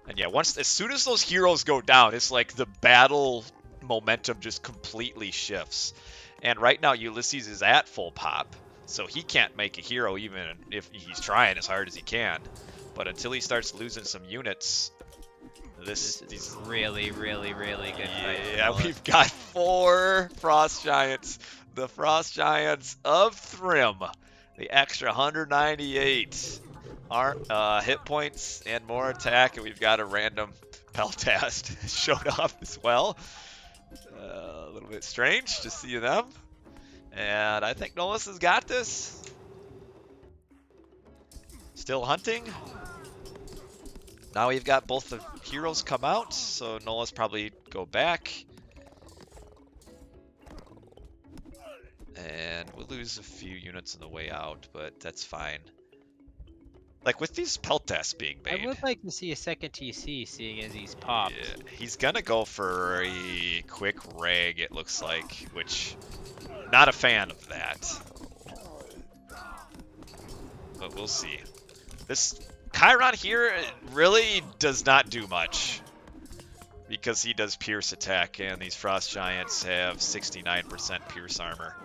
And yeah, as soon as those heroes go down, it's like the battle momentum just completely shifts. And right now, Ulysses is at full pop, so he can't make a hero even if he's trying as hard as he can. But until he starts losing some units, this is really, really, really good fight. Yeah, we've got 4 Frost Giants. The Frost Giants of Thrym. The extra 198 hit points and more attack, and we've got a random Peltast showed up as well. A little bit strange to see them. And I think Nullus has got this. Still hunting. Now we've got both the heroes come out, so Nullus probably go back. And we'll lose a few units on the way out, but that's fine. Like, with these Peltasts being made... I would like to see a second TC, seeing as he's popped. Yeah, he's gonna go for a quick rag, it looks like, which... Not a fan of that. But we'll see. This Chiron here really does not do much. Because he does Pierce attack, and these Frost Giants have 69% Pierce armor.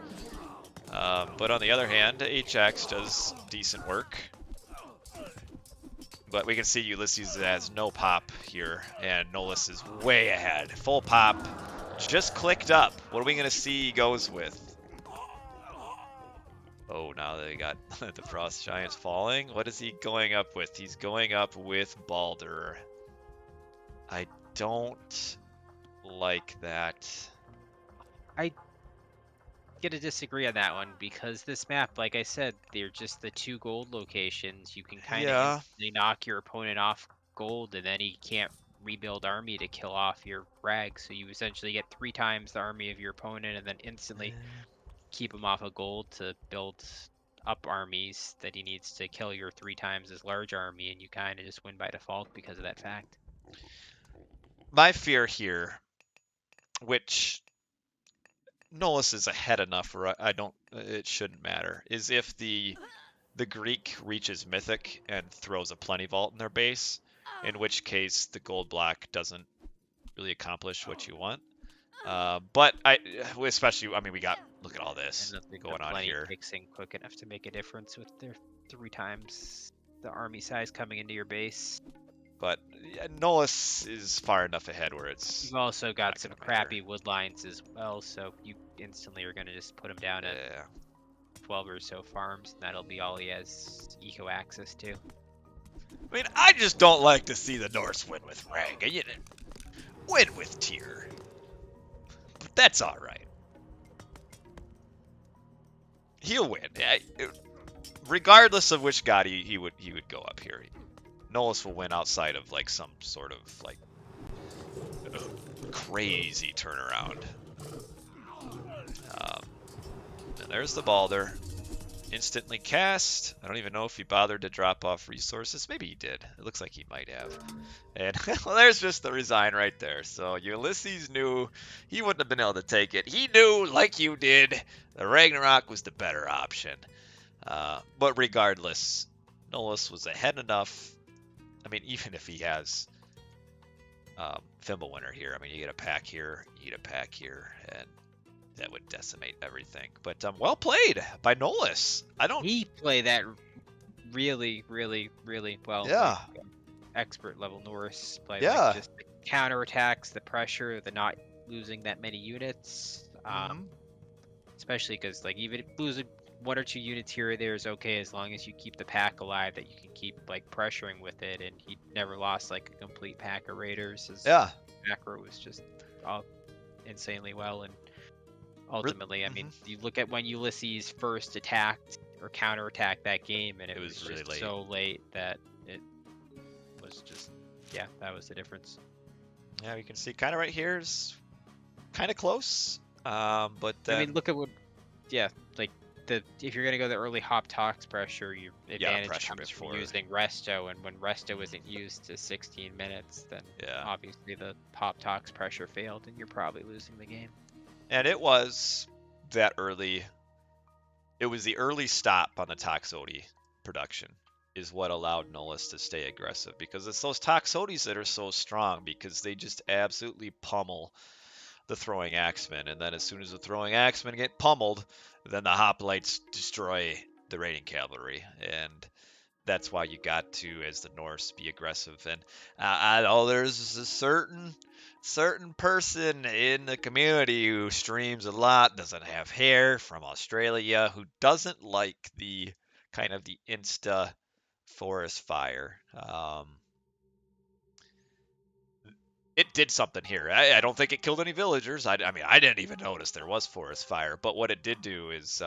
But on the other hand, HX does decent work. But we can see Ulysses has no pop here, and Nullus is way ahead. Full pop, just clicked up. What are we going to see he goes with? Oh, now they got the Frost Giants falling. What is he going up with? He's going up with Baldur. I don't like that. I gonna disagree on that one because this map, like I said, they're just the 2 gold locations. You can kind of Yeah. instantly knock your opponent off gold, and then he can't rebuild army to kill off your rag. So you essentially get 3 times the army of your opponent, and then instantly keep him off of gold to build up armies that he needs to kill your 3 times his large army, and you kind of just win by default because of that fact. My fear here, which Nullus is ahead enough where I don't, it shouldn't matter, is if the Greek reaches Mythic and throws a Plenty Vault in their base, in which case the gold black doesn't really accomplish what you want. But especially, I mean, we got, look at all this I don't think going the on plenty here. kicks in quick enough to make a difference with their 3 times the army size coming into your base. But yeah, Nullus is far enough ahead where it's. You've also got not some gonna crappy matter. wood lines as well, so you instantly are going to just put him down at Yeah. 12 or so farms, and that'll be all he has eco access to. I mean, I just don't like to see the Norse win with rank. You know, win with tier. But that's all right. He'll win. Regardless of which god he would go up here. Nullus will win outside of like some sort of like crazy turnaround. And there's the Baldur. Instantly cast. I don't even know if he bothered to drop off resources. Maybe he did. It looks like he might have. And well, there's just the resign right there. So Ulysses knew he wouldn't have been able to take it. He knew, like you did, the Ragnarok was the better option. But regardless, Nullus was ahead enough. I mean, even if he has Fimbulwinter here, I mean, you get a pack here, you get a pack here, and that would decimate everything. But well played by Nullus. He played that really, really, really well. Yeah. Like, expert level Norse play. Yeah. Like just the counterattacks, the pressure, the not losing that many units. Especially because like even losing 1 or 2 units here or there is okay as long as you keep the pack alive, that you can keep like pressuring with it. And he never lost like a complete pack of raiders. His macro was just all insanely well. And ultimately, I mean, you look at when Ulysses first attacked or counterattacked that game, and it was really just so late that it was just, yeah, that was the difference. Yeah, you can see kind of right here is kind of close. But I mean, look at what, yeah, like if you're gonna go the early hop tox pressure, your advantage comes from using resto, and when resto isn't used to 16 minutes, then obviously the hop tox pressure failed, and you're probably losing the game. And it was that early. It was the early stop on the Toxodi production is what allowed Nullus to stay aggressive, because it's those Toxodis that are so strong, because they just absolutely pummel the throwing axemen, and then as soon as the throwing axemen get pummeled, then the hoplites destroy the raiding cavalry, and that's why you got to, as the Norse, be aggressive. And I know there's a certain person in the community who streams a lot, doesn't have hair, from Australia, who doesn't like the kind of the insta forest fire. It did something here. I don't think it killed any villagers. I mean, I didn't even notice there was forest fire. But what it did do is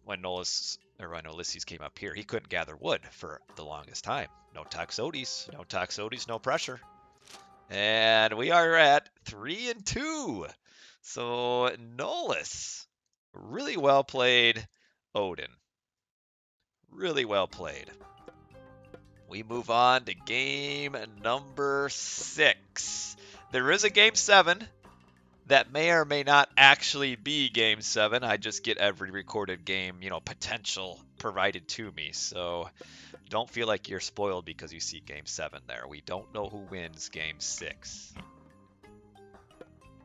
when Ulysses came up here, he couldn't gather wood for the longest time. No Toxodis, no pressure. And we are at 3-2. So Nullus, really well played, Odin. Really well played. We move on to game number 6. There is a game 7 that may or may not actually be game 7. I just get every recorded game, potential provided to me. So don't feel like you're spoiled because you see game 7 there. We don't know who wins game 6.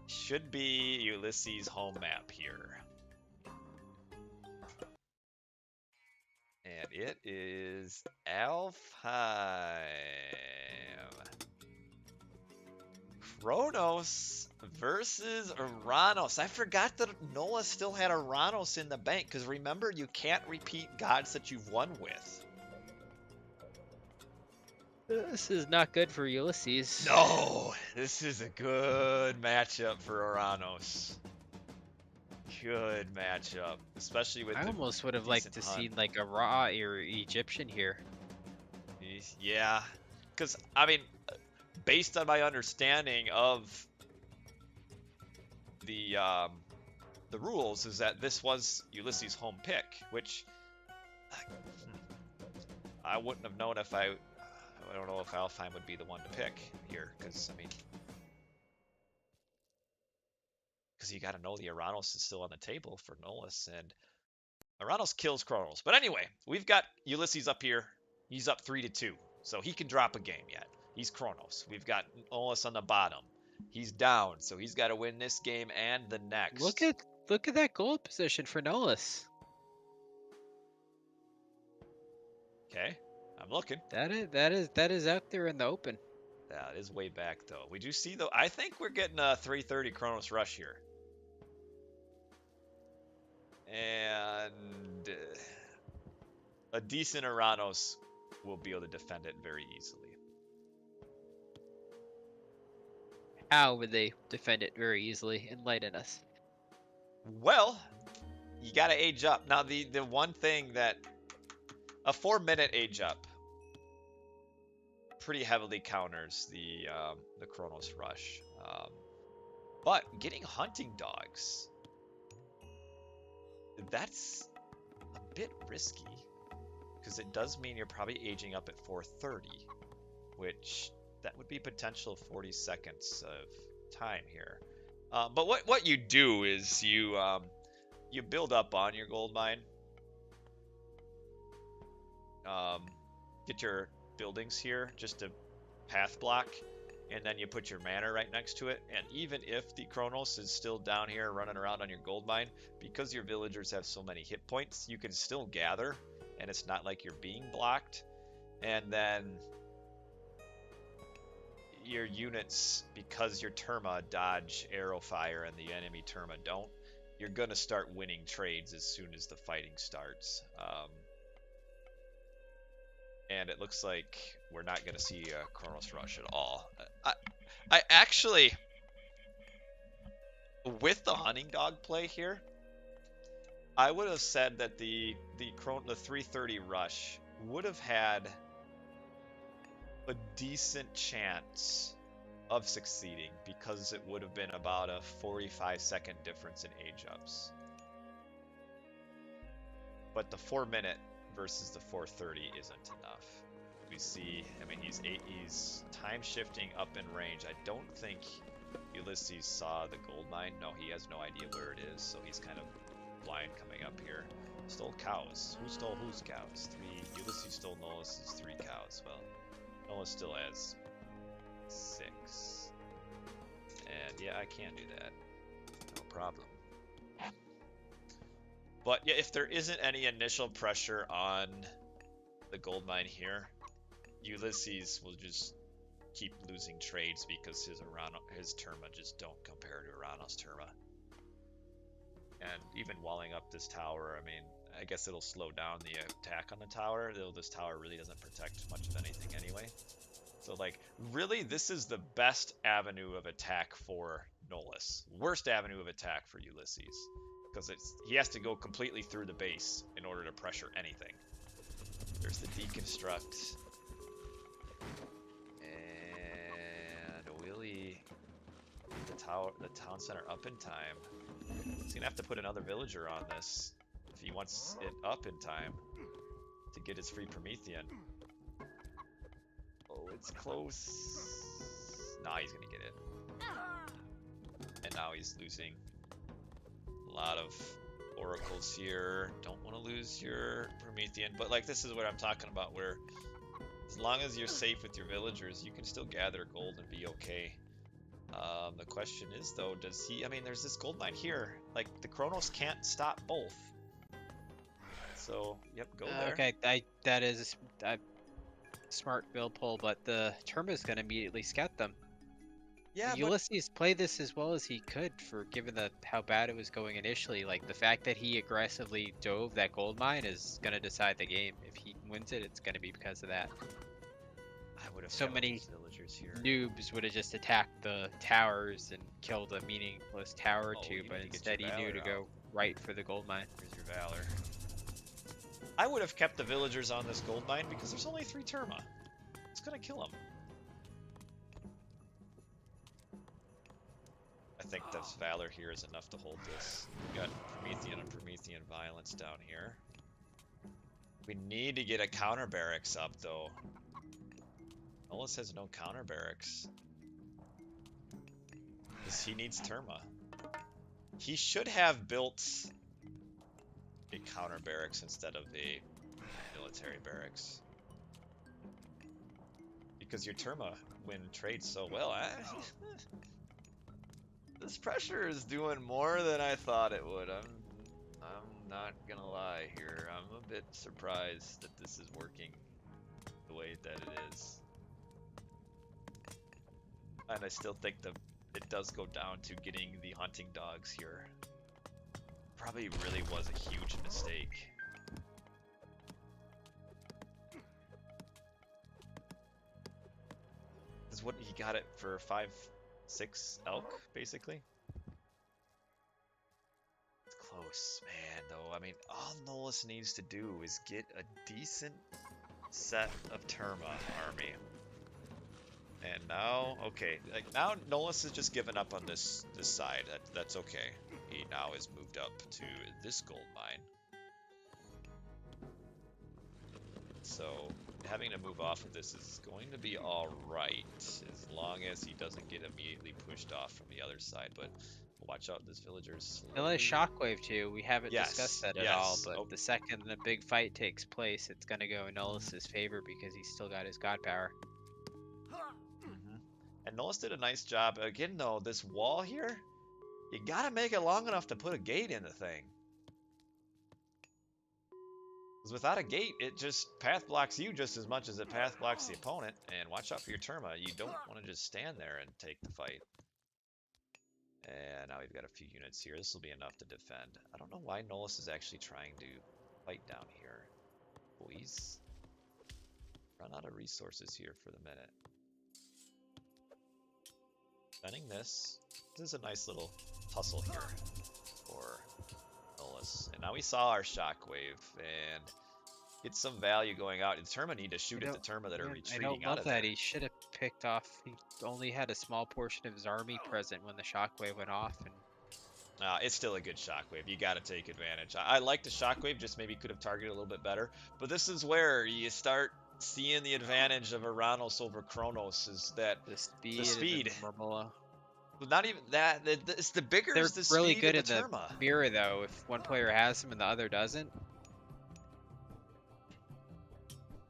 Should be Ulysses' home map here. And it is Alfheim. Kronos versus Oranos. I forgot that Nullus still had Oranos in the bank, because remember, you can't repeat gods that you've won with. This is not good for Ulysses. No, this is a good matchup for Oranos. Good matchup, especially with I the almost would have liked to decent see hunt. like a Ra or Egyptian here. Yeah, because I mean, based on my understanding of the rules, is that this was Ulysses' home pick, which I wouldn't have known if I don't know if Alfheim would be the one to pick here, because I mean, because you got to know the Oranos is still on the table for Nullus, and Oranos kills Kronos. But anyway, we've got Ulysses up here. He's up 3-2, so he can drop a game yet. He's Kronos. We've got Nullus on the bottom. He's down, so he's got to win this game and the next. Look at that gold position for Nullus. Okay, I'm looking. That is out there in the open. That is way back though. We do see though. I think we're getting a 330 Kronos rush here, and a decent Oranos will be able to defend it very easily. How would they defend it very easily? Enlighten us. Well, you got to age up. Now, the one thing that a 4-minute age up pretty heavily counters the Kronos rush. But getting hunting dogs, that's a bit risky, because it does mean you're probably aging up at 430, which that would be potential 40 seconds of time here. But what you do is you build up on your gold mine, get your buildings here just to path block, and then you put your mana right next to it. And even if the Kronos is still down here running around on your gold mine, because your villagers have so many hit points, you can still gather, and it's not like you're being blocked. And then your units, because your Terma dodge arrow fire and the enemy Terma don't, you're gonna start winning trades as soon as the fighting starts. And it looks like we're not gonna see a Kronos rush at all. I actually, with the hunting dog play here, I would have said that the 330 rush would have had a decent chance of succeeding, because it would have been about a 45-second difference in age ups. But the 4-minute versus the 430 isn't enough. We see, I mean, he's time shifting up in range. I don't think Ulysses saw the gold mine. No, he has no idea where it is, so he's kind of blind coming up here. Stole cows. Who stole whose cows? 3. Ulysses stole Nullus's 3 cows. Well, Nullus still has 6. And yeah, I can do that. No problem. But yeah, if there isn't any initial pressure on the gold mine here, Ulysses will just keep losing trades, because his Terma just don't compare to Oranos' Terma. And even walling up this tower, I mean, I guess it'll slow down the attack on the tower, though this tower really doesn't protect much of anything anyway. So, like, really, this is the best avenue of attack for Nullus. Worst avenue of attack for Ulysses, because he has to go completely through the base in order to pressure anything. There's the deconstruct. And will he get the town center up in time? He's gonna have to put another villager on this if he wants it up in time to get his free Promethean. Oh, it's close. Nah, he's gonna get it. And now he's losing a lot of oracles here. Don't want to lose your Promethean, but like, this is what I'm talking about, where as long as you're safe with your villagers, you can still gather gold and be okay. The question is though, does he, I mean, there's this gold mine here, like the Kronos can't stop both. So, yep, go there. Okay, that is a smart build pull, but the Terma is going to immediately scout them. Yeah, but Ulysses played this as well as he could for given how bad it was going initially. Like the fact that he aggressively dove that gold mine is gonna decide the game. If he wins it, it's gonna be because of that. I would have So kept many these villagers here. noobs would have just attacked the towers and killed a meaningless tower or Oh, two, you but need to get instead your he knew valor to go right for the gold mine. Here's your valor. I would have kept the villagers on this gold mine because there's only 3 Terma. It's gonna kill them. I think this valor here is enough to hold this. We got Promethean and Promethean violence down here. We need to get a counter barracks up though. Nullus has no counter barracks. Because he needs Terma. He should have built a counter barracks instead of a military barracks. Because your Terma win trades so well. This pressure is doing more than I thought it would. I'm not gonna lie here. I'm a bit surprised that this is working the way that it is. And I still think it does go down to getting the hunting dogs here. Probably really was a huge mistake. Is what he got it for 5-6 elk, basically. It's close, man, though. I mean, all Nullus needs to do is get a decent set of Terma army. And now, okay, like now Nullus has just given up on this side. That's okay. He now has moved up to this gold mine. So having to move off of this is going to be all right as long as he doesn't get immediately pushed off from the other side. But watch out, this villager's He'll have Shockwave too. We haven't discussed that at all, but Oh, the second the big fight takes place, it's gonna go in Nullus's favor because he's still got his god power. And Nullus did a nice job. Again, though, this wall here, you gotta make it long enough to put a gate in the thing. Because without a gate, it just path blocks you just as much as it path blocks the opponent. And watch out for your Terma. You don't want to just stand there and take the fight. And now we've got a few units here. This will be enough to defend. I don't know why Nullus is actually trying to fight down here. Boys. Run out of resources here for the minute. Spending this. This is a nice little hustle here for Nullus. And now we saw our shockwave and get some value going out. And Terma need to shoot at the Terma that are retreating out of there. I don't love that. He should have picked off. He only had a small portion of his army present when the shockwave went off. And it's still a good shockwave. You got to take advantage. I like the shockwave, just maybe could have targeted a little bit better. But this is where you start seeing the advantage of Oranos over Kronos is that the speed. The speed. But not even that. It's the bigger they're is the really speed good of the in Terma. the mirror though. If one player has them and the other doesn't.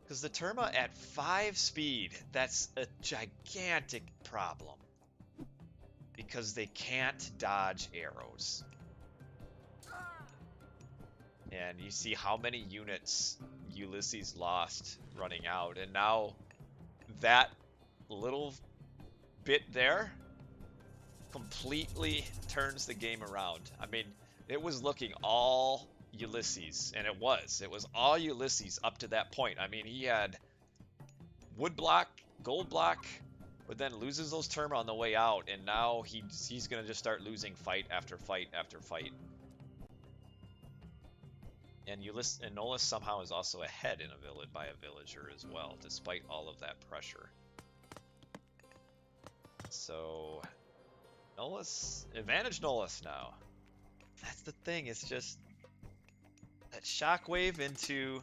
Because the Terma at 5 speed, that's a gigantic problem. Because they can't dodge arrows. And you see how many units Ulysses lost running out. And now that little bit there completely turns the game around. I mean, it was looking all Ulysses, and it was all Ulysses up to that point. I mean, he had wood block, gold block, but then loses those Terma on the way out, and now he's gonna just start losing fight after fight after fight. And Nullus somehow is also ahead in a village by a villager as well, despite all of that pressure. So Nullus, advantage Nullus now. That's the thing, it's just that shockwave into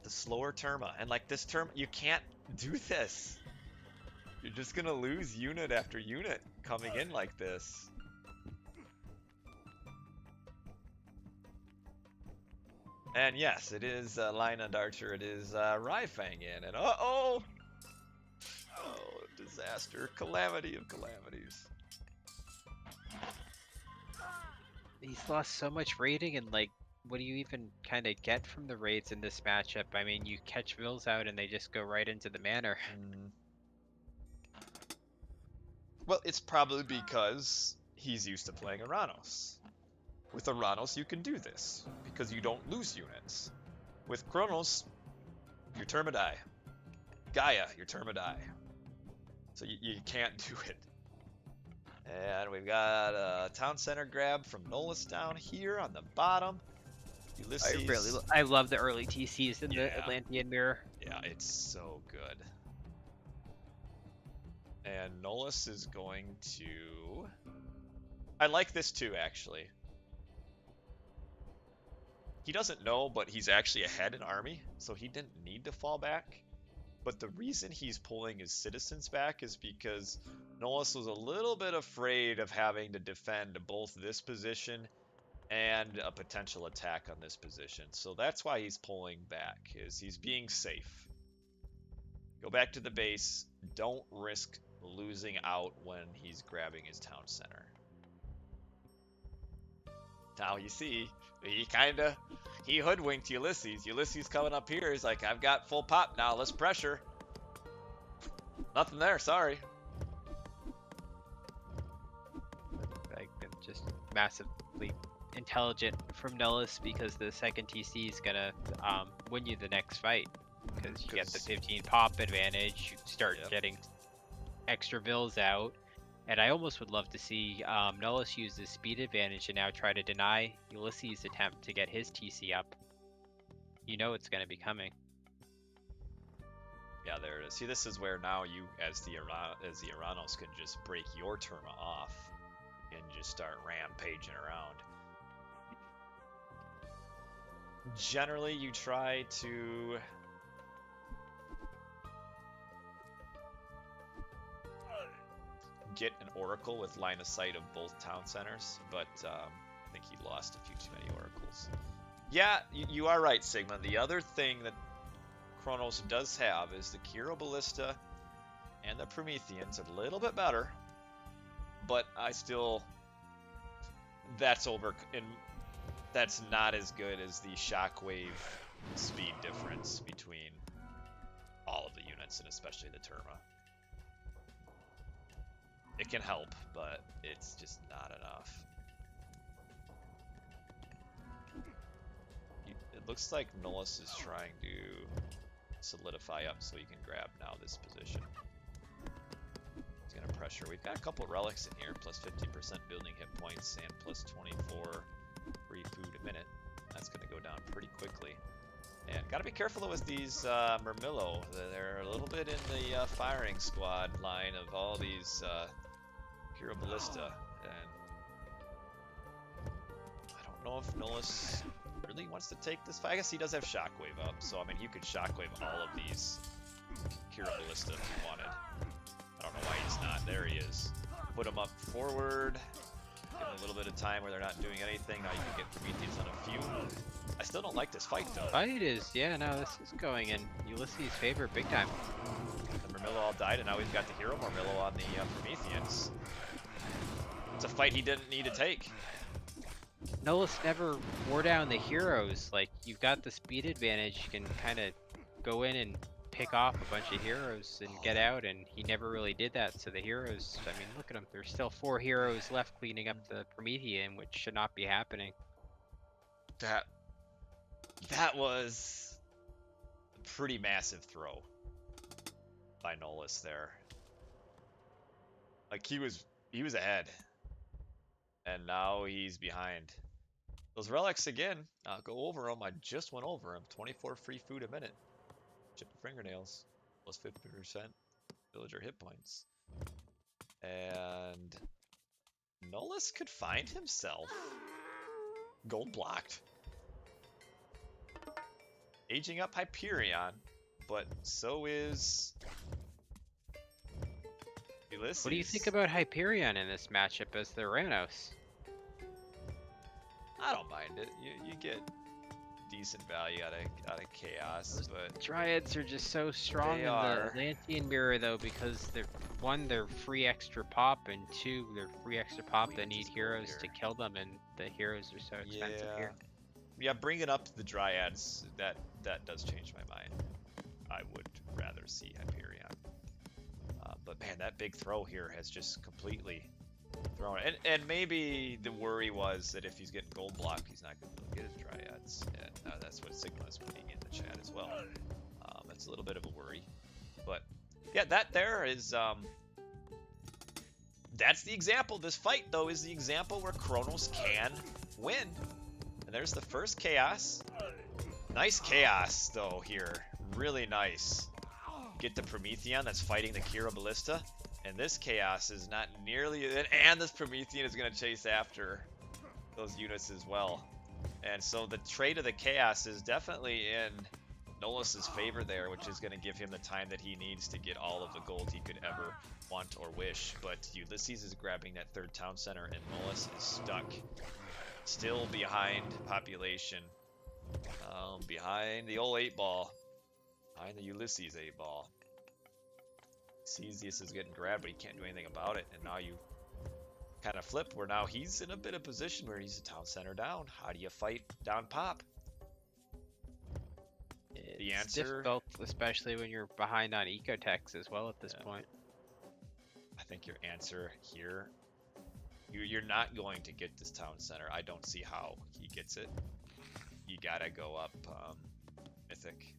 the slower Terma. And like this Terma, you can't do this. You're just gonna lose unit after unit coming in like this. And yes, it is Lionel Archer, it is Ryfang in, and oh, disaster, calamity of calamities. He's lost so much rating, and like, what do you even kind of get from the raids in this matchup? I mean, you catch Vills out and they just go right into the manor. Well, it's probably because he's used to playing Oranos. With Oranos, you can do this, because you don't lose units. With Kronos, your turn die. Gaia, your turn die. So you can't do it. And we've got a town center grab from Nullus down here on the bottom. Ulysses. I love the early TCs in the Yeah. Atlantean Mirror. Yeah, it's so good. And Nullus is going to... I like this too, actually. He doesn't know, but he's actually ahead in army, so he didn't need to fall back. But the reason he's pulling his citizens back is because Nullus was a little bit afraid of having to defend both this position and a potential attack on this position. So that's why he's pulling back, is he's being safe. Go back to the base. Don't risk losing out when he's grabbing his town center. Now you see, he hoodwinked Ulysses. Ulysses coming up here is like, I've got full pop now, let's pressure. Nothing there, sorry. Like, just massively intelligent from Nullus, because the second TC is gonna win you the next fight. Because you get the 15 pop advantage, you start getting extra bills out. And I almost would love to see Nullus use his speed advantage and now try to deny Ulysses' attempt to get his TC up. You know it's going to be coming. Yeah, there it is. See, this is where now you, as the Oranos, can just break your turn off and just start rampaging around. Generally, you try to... get an oracle with line of sight of both town centers, but I think he lost a few too many oracles. Yeah, you are right, Sigma. The other thing that Kronos does have is the Kiro Ballista and the Prometheans a little bit better, but I still... that's over, and that's not as good as the shockwave speed difference between all of the units, and especially the Terma. It can help, but it's just not enough. It looks like Nullus is trying to solidify up so he can grab now this position. He's going to pressure. We've got a couple relics in here, plus 50% building hit points and plus 24 free food a minute. That's going to go down pretty quickly. And got to be careful though with these Murmillo. They're a little bit in the firing squad line of all these Hero Ballista, and I don't know if Nullus really wants to take this fight. I guess he does have Shockwave up, so I mean you could Shockwave all of these Hero Ballista if you wanted. I don't know why he's not. There he is. Put him up forward. Give him a little bit of time where they're not doing anything. Now you can get Prometheus on a few. I still don't like this fight though. Fight is, yeah, no, this is going in Ulysses' favor big time. The Murmillo all died, and now we've got the Hero Murmillo on the Prometheans. It's a fight he didn't need to take. Nullus never wore down the heroes. Like, you've got the speed advantage, you can kind of go in and pick off a bunch of heroes and get out, and he never really did that. So the heroes, I mean, look at them. There's still 4 heroes left cleaning up the Promethean, which should not be happening. That was a pretty massive throw by Nullus there. Like he was ahead, and now he's behind. Those relics again, I'll go over them. I just went over them. 24 free food a minute. Chip the fingernails, plus 50% villager hit points. And Nullus could find himself gold blocked. Aging up Hyperion, but so is Ulysses. What do you think about Hyperion in this matchup as the Oranos? I don't mind it. You get decent value out of chaos, but Dryads are just so strong in the Atlantean Mirror though, because they're free extra pop, and 2, they're free extra pop that need heroes to kill them, and the heroes are so expensive here. Yeah, bringing up the Dryads, that does change my mind. I would rather see Hyperion. But man, that big throw here has just completely thrown it. And maybe the worry was that if he's getting gold block, he's not going to get his dryads. And that's what Sigma is putting in the chat as well. That's a little bit of a worry. But yeah, that there is... that's the example. This fight, though, is the example where Kronos can win. And there's the first chaos. Nice chaos, though, here. Really nice. You get the Promethean that's fighting the Kira Ballista. And this chaos is not nearly... And this Promethean is going to chase after those units as well. And so the trait of the chaos is definitely in Nullus's favor there, which is going to give him the time that he needs to get all of the gold he could ever want or wish. But Ulysses is grabbing that third town center, and Nullus is stuck. Still behind population. Behind the old 8-ball. Behind the Ulysses 8-ball. Sees this is getting grabbed, but he can't do anything about it. And now you kind of flip, where now he's in a bit of position where he's a town center down. How do you fight down pop? The answer... It's difficult, especially when you're behind on ecotechs as well at this point. I think your answer here... You're not going to get this town center. I don't see how he gets it. You gotta go up Mythic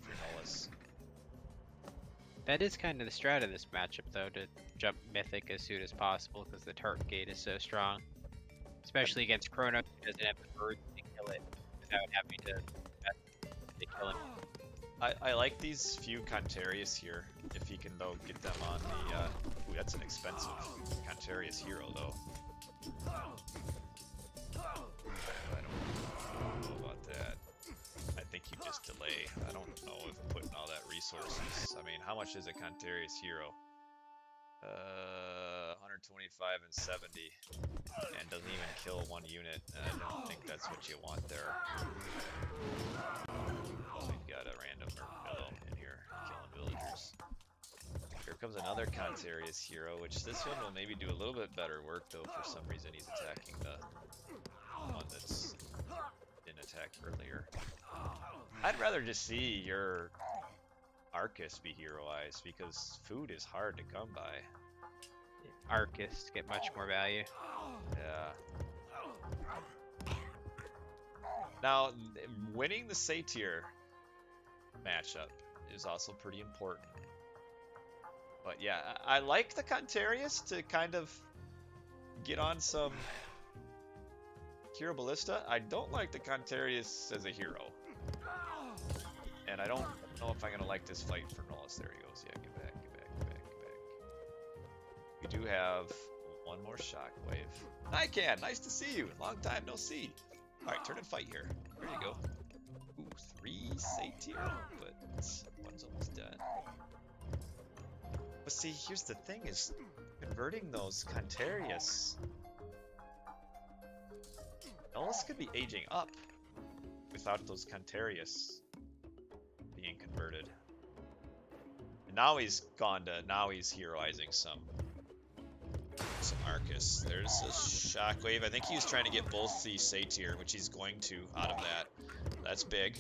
for Nullus. That is kind of the strat of this matchup, though, to jump Mythic as soon as possible, because the Tart Gate is so strong. Especially against Kronos, who doesn't have the birds to kill it without having to kill him. I like these few Cantarius here, if he can, though, get them on the... ooh, that's an expensive Cantarius hero, though. I don't know about that. I think you just delay. I don't know if putting all that resources... I mean, how much is a Cantarius hero? 125 and 70. And doesn't even kill one unit. I don't think that's what you want there. We've got a random Mercillo in here, killing villagers. Here comes another Cantarius hero, which this one will maybe do a little bit better work, though for some reason he's attacking the one that's been attacked earlier. I'd rather just see your Arcus be heroized, because food is hard to come by. Arcus get much more value. Yeah. Now, winning the Satyr matchup is also pretty important. But yeah, I like the Cantarius to kind of get on some Hero Ballista. I don't like the Cantarius as a hero. And I don't know if I'm going to like this fight for Nullus. There he goes. Yeah, get back, get back, get back, get back. We do have one more shockwave. Nikan, nice to see you. Long time no see. Alright, turn and fight here. There you go. Ooh, 3 Satyr, but one's almost dead. But see, here's the thing, is converting those Cantarius. Nullus could be aging up without those Cantarius being converted. And now he's gone to, now he's heroizing some Arcus. There's a shockwave. I think he was trying to get both the Satyr, which he's going to out of that. That's big.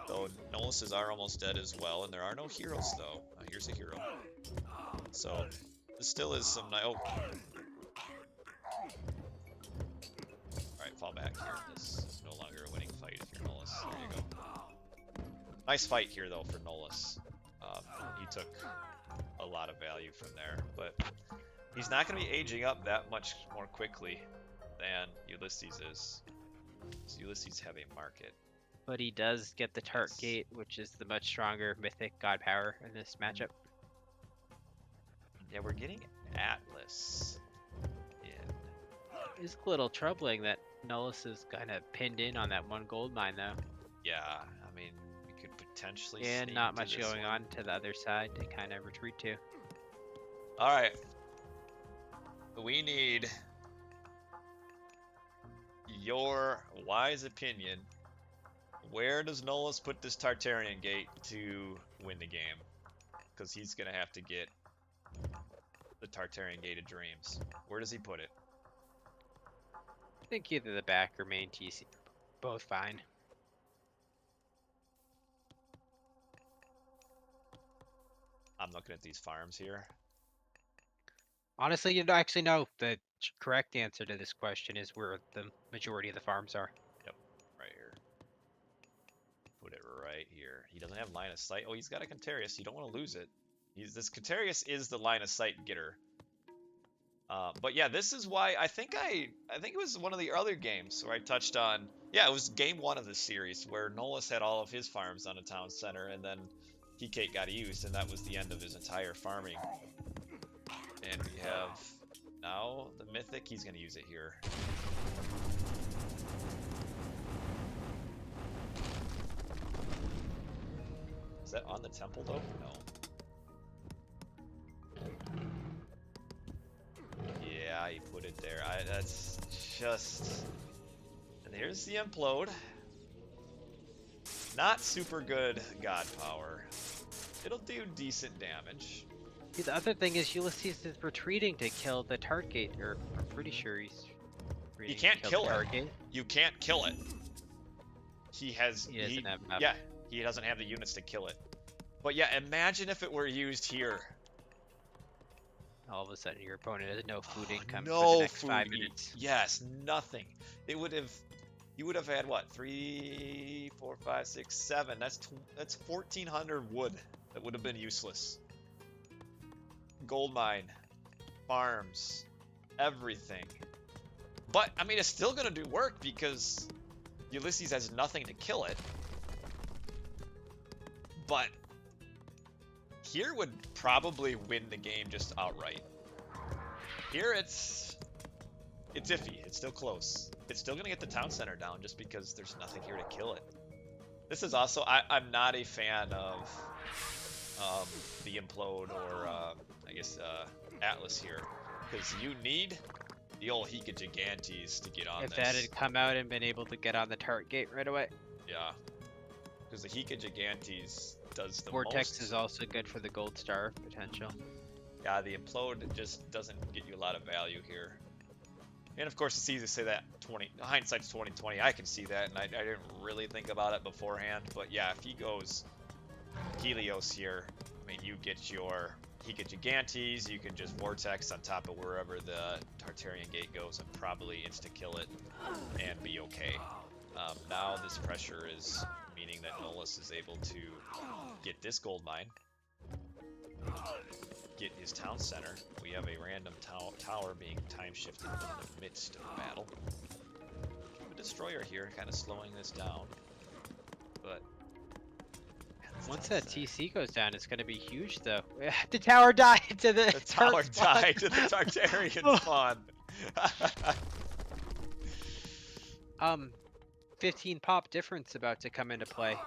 Though Nulluses are almost dead as well, and there are no heroes though. Here's a hero. So this still is some oh. Alright, fall back here. This is no longer a winning fight if you're Nullus. There you go. Nice fight here though for Nullus. He took a lot of value from there, but he's not going to be aging up that much more quickly than Ulysses is. So Ulysses have a market. But he does get the Tart Gate, which is the much stronger mythic god power in this matchup. Yeah, we're getting Atlas in. It's a little troubling that Nullus is kind of pinned in on that one gold mine, though. Yeah, I mean, we could potentially. And not much going on to the other side to kind of retreat to. All right. We need your wise opinion. Where does Nullus put this Tartarian gate to win the game? Because he's going to have to get the Tartarian Gate of Dreams. Where does he put it? I think either the back or main TC. Both fine. I'm looking at these farms here. Honestly, you don't actually know the correct answer to this question is where the majority of the farms are. Yep, right here. Put it right here. He doesn't have line of sight. Oh, he's got a Contarius. You don't want to lose it. This Contarius is the line of sight getter. But yeah, this is why I think it was one of the other games where I touched on. Yeah, it was game 1 of the series where Nullus had all of his farms on a town center, and then Hecate got used, and that was the end of his entire farming. And we have now the Mythic. He's going to use it here. Is that on the temple though? No. Yeah, he put it there. That's just... And here's the implode. Not super good god power. It'll do decent damage. The other thing is Ulysses is retreating to kill the target, or I'm pretty sure he's You can't kill it. You can't kill it. He doesn't have enough. Yeah, he doesn't have the units to kill it. But yeah, imagine if it were used here. All of a sudden, your opponent has no food income no for the next food 5 minutes. Yes, nothing. It would have. You would have had what? 3, 4, 5, 6, 7. That's 1,400 wood. That would have been useless. Gold mine, farms, everything. But I mean, it's still gonna do work because Ulysses has nothing to kill it. But here would probably win the game just outright. Here it's iffy. It's still close. It's still gonna get the town center down just because there's nothing here to kill it. This is also I'm not a fan of the implode or I guess Atlas here because you need the old Heka Gigantes to get on if this. If that had come out and been able to get on the target gate right away. Yeah, because the Heka Gigantes does the Vortex most. is also good for the gold star potential. Yeah, the implode just doesn't get you a lot of value here. And of course, it's easy to say that. Hindsight's 20/20. I can see that, and I didn't really think about it beforehand. But yeah, if he goes Helios here, I mean, you get your Heka Gigantes. You can just Vortex on top of wherever the Tartarian gate goes and probably insta-kill it and be okay. Now this pressure is meaning that Nullus is able to get this gold mine, get his town center. We have a random tower being time shifted in the midst of the battle. A destroyer here, kind of slowing this down. But once that TC goes down, it's going to be huge, though. The tower died to the tower died to the Tartarian spawn. 15 pop difference about to come into play.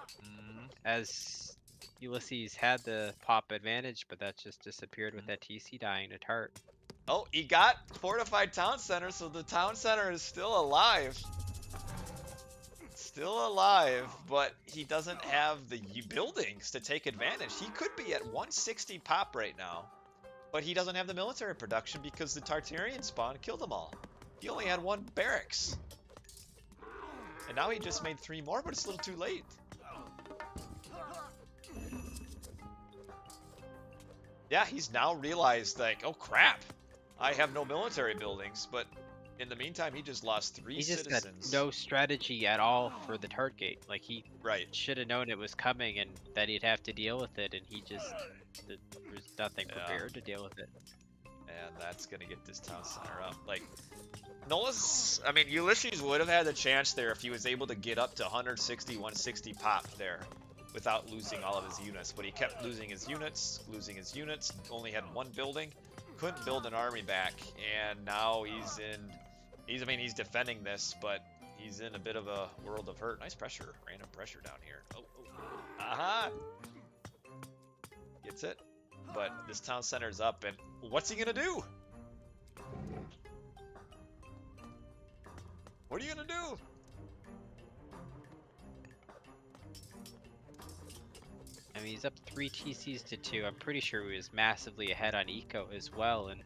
As Ulysses had the pop advantage, but that just disappeared with that TC dying to Tart. Oh, he got fortified town center, so the town center is still alive. Still alive, but he doesn't have the buildings to take advantage. He could be at 160 pop right now, but he doesn't have the military production because the Tartarian spawn killed them all. He only had 1 barracks. And now he just made 3 more, but it's a little too late. Yeah, he's now realized, like, oh crap, I have no military buildings, but in the meantime, he just lost 3 citizens. He just had no strategy at all for the Tart gate. Like, he should have known it was coming and that he'd have to deal with it, and he just, there's nothing prepared to deal with it. And that's going to get this town center up. Like, Nullus, I mean, Ulysses would have had the chance there if he was able to get up to 160, 160 pop there without losing all of his units. But he kept losing his units, only had 1 building, couldn't build an army back, and now he's defending this, but he's in a bit of a world of hurt. Nice pressure, random pressure down here. Aha! Gets it, but this town center's up, and what's he gonna do? What are you gonna do? I mean, he's up 3 TCs to 2. I'm pretty sure he was massively ahead on Eco as well, and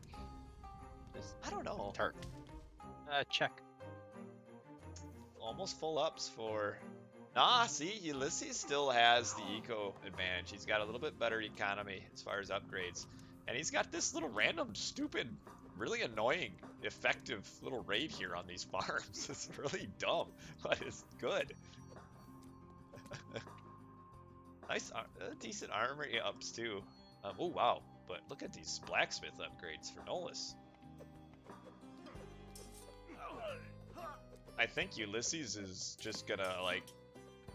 I don't know. Check. Almost full ups for Nah, see, Ulysses still has the eco advantage. He's got a little bit better economy as far as upgrades. And he's got this little random, stupid, really annoying, effective little raid here on these farms. It's really dumb, but it's good. Nice, decent armor ups too. Oh, wow. But look at these blacksmith upgrades for Nullus. I think Ulysses is just gonna, like,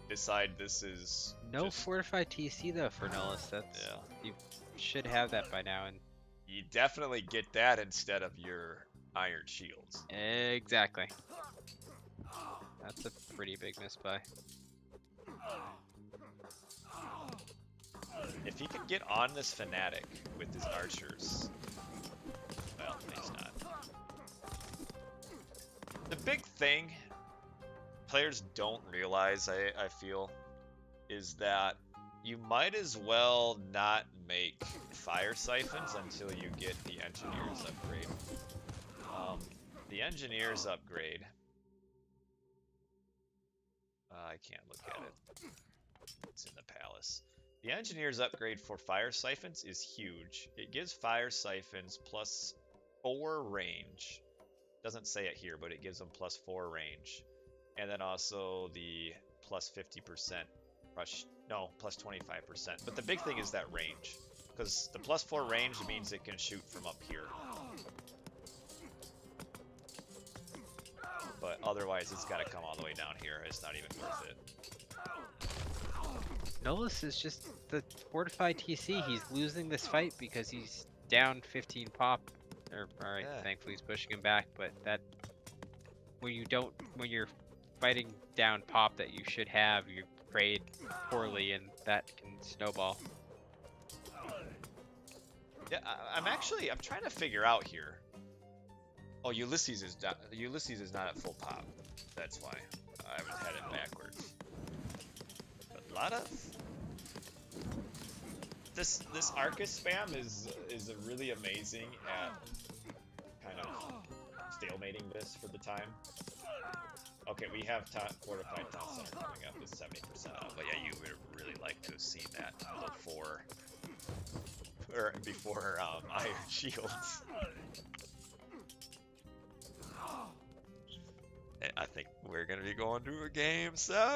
decide this is No just, fortified TC though for Nullus. That's yeah. you should have that by now. And You definitely get that instead of your iron shields. exactly. That's a pretty big misbuy. If he can get on this fanatic with his archers, well, he's not. The big thing players don't realize, I feel, is that you might as well not make fire siphons until you get the engineers upgrade. The engineers upgrade. I can't look at it. It's in the palace. The engineers upgrade for fire siphons is huge. It gives fire siphons plus 4 range. Doesn't say it here, but it gives them plus 4 range. And then also the plus 50% rush. No, plus 25%. But the big thing is that range. Because the plus 4 range means it can shoot from up here. But otherwise, it's got to come all the way down here. It's not even worth it. Nullus is just the fortified TC. He's losing this fight because he's down 15 pop. Alright, Yeah. thankfully he's pushing him back, but that when you're fighting down pop that you should have, you trade poorly and that can snowball. Yeah, I'm trying to figure out here. Oh, Ulysses is not at full pop. That's why I was headed backwards. But a lot of this Arcus spam is really amazing at kind of stalemating this for the time. Okay, we have fortified town center coming up with 70% off, but yeah, you would really like to have seen that before Iron Shields. I think we're gonna be going to a game 7.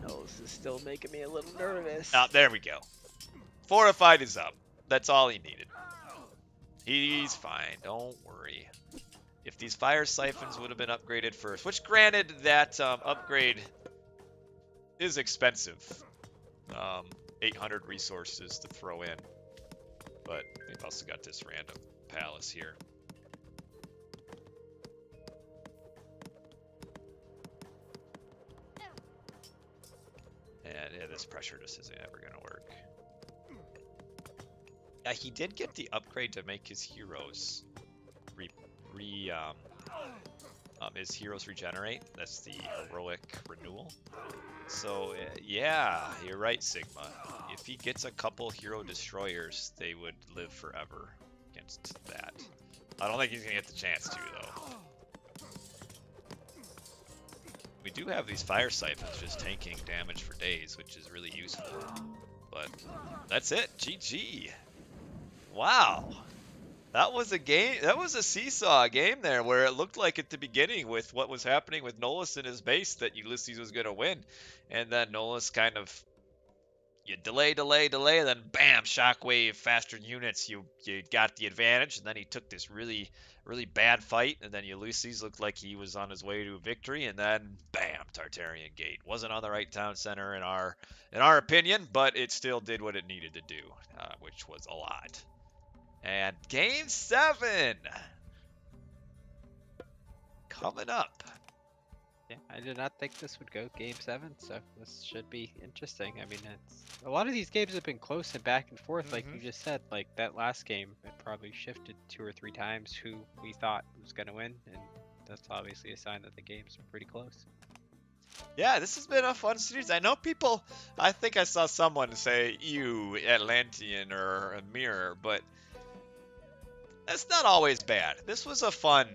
No, this is still making me a little nervous. Ah, there we go. Fortified is up. That's all he needed. He's fine. Don't worry. If these fire siphons would have been upgraded first, which granted that upgrade is expensive. 800 resources to throw in. But we've also got this random palace here. And yeah, this pressure just isn't ever going to work. He did get the upgrade to make his heroes his heroes regenerate. That's the heroic renewal. So yeah, you're right, Sigma. If he gets a couple hero destroyers, they would live forever against that. I don't think he's gonna get the chance to though. We do have these fire siphons just tanking damage for days, which is really useful. But that's it. GG. Wow. That was a game. That was a seesaw game there where it looked like at the beginning with what was happening with Nullus in his base that Ulysses was going to win. And then Nullus kind of, you delay, and then bam, shockwave, faster units. You got the advantage. And then he took this really, really bad fight. And then Ulysses looked like he was on his way to victory. And then bam, Tartarian Gate. Wasn't on the right town center in our opinion, but it still did what it needed to do, which was a lot. And game 7 coming up. Yeah, I did not think this would go game 7, so this should be interesting. I mean, a lot of these games have been close and back and forth, like you just said. Like that last game, it probably shifted 2 or 3 times who we thought was going to win, and that's obviously a sign that the games are pretty close. Yeah, this has been a fun series. I know people, I think I saw someone say, you, Atlantean or a mirror, but that's not always bad. This was a fun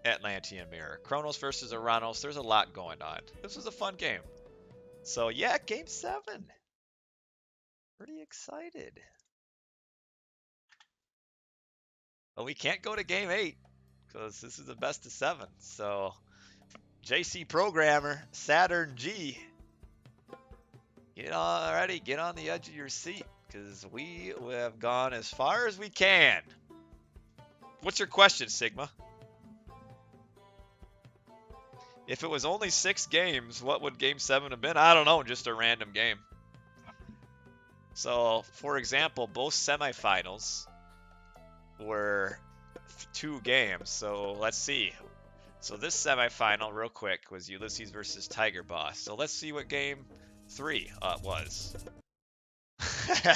Atlantean Mirror. Kronos versus Oranos. There's a lot going on. This was a fun game. So yeah, game 7. Pretty excited. But we can't go to game 8 because this is the best of 7. So JC Programmer, Saturn G, get on the edge of your seat because we have gone as far as we can. What's your question, Sigma? If it was only 6 games, what would game 7 have been? I don't know, just a random game. So, for example, both semifinals were 2 games. So, let's see. So, this semifinal, real quick, was Ulysses versus Tiger Boss. So, let's see what game 3 was.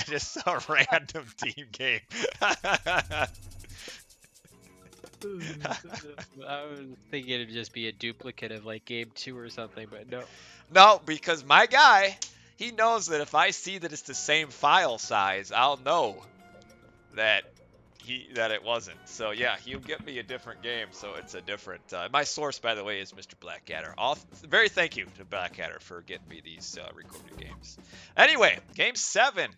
Just a random team game. I was thinking it'd just be a duplicate of like game 2 or something, but no. No, because my guy, he knows that if I see that it's the same file size, I'll know that it wasn't. So yeah, he'll get me a different game, so it's a different. My source, by the way, is Mr. Blackadder. Very thank you to Blackadder for getting me these recorded games. Anyway, game 7.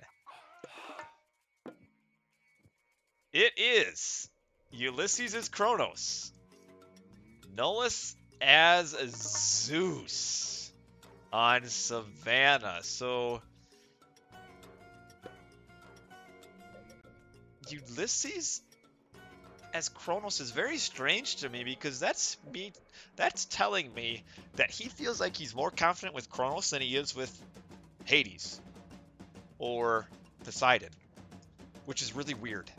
It is Ulysses as Kronos, Nullus as Zeus on Savannah. So Ulysses as Kronos is very strange to me because that's telling me that he feels like he's more confident with Kronos than he is with Hades or Poseidon, which is really weird.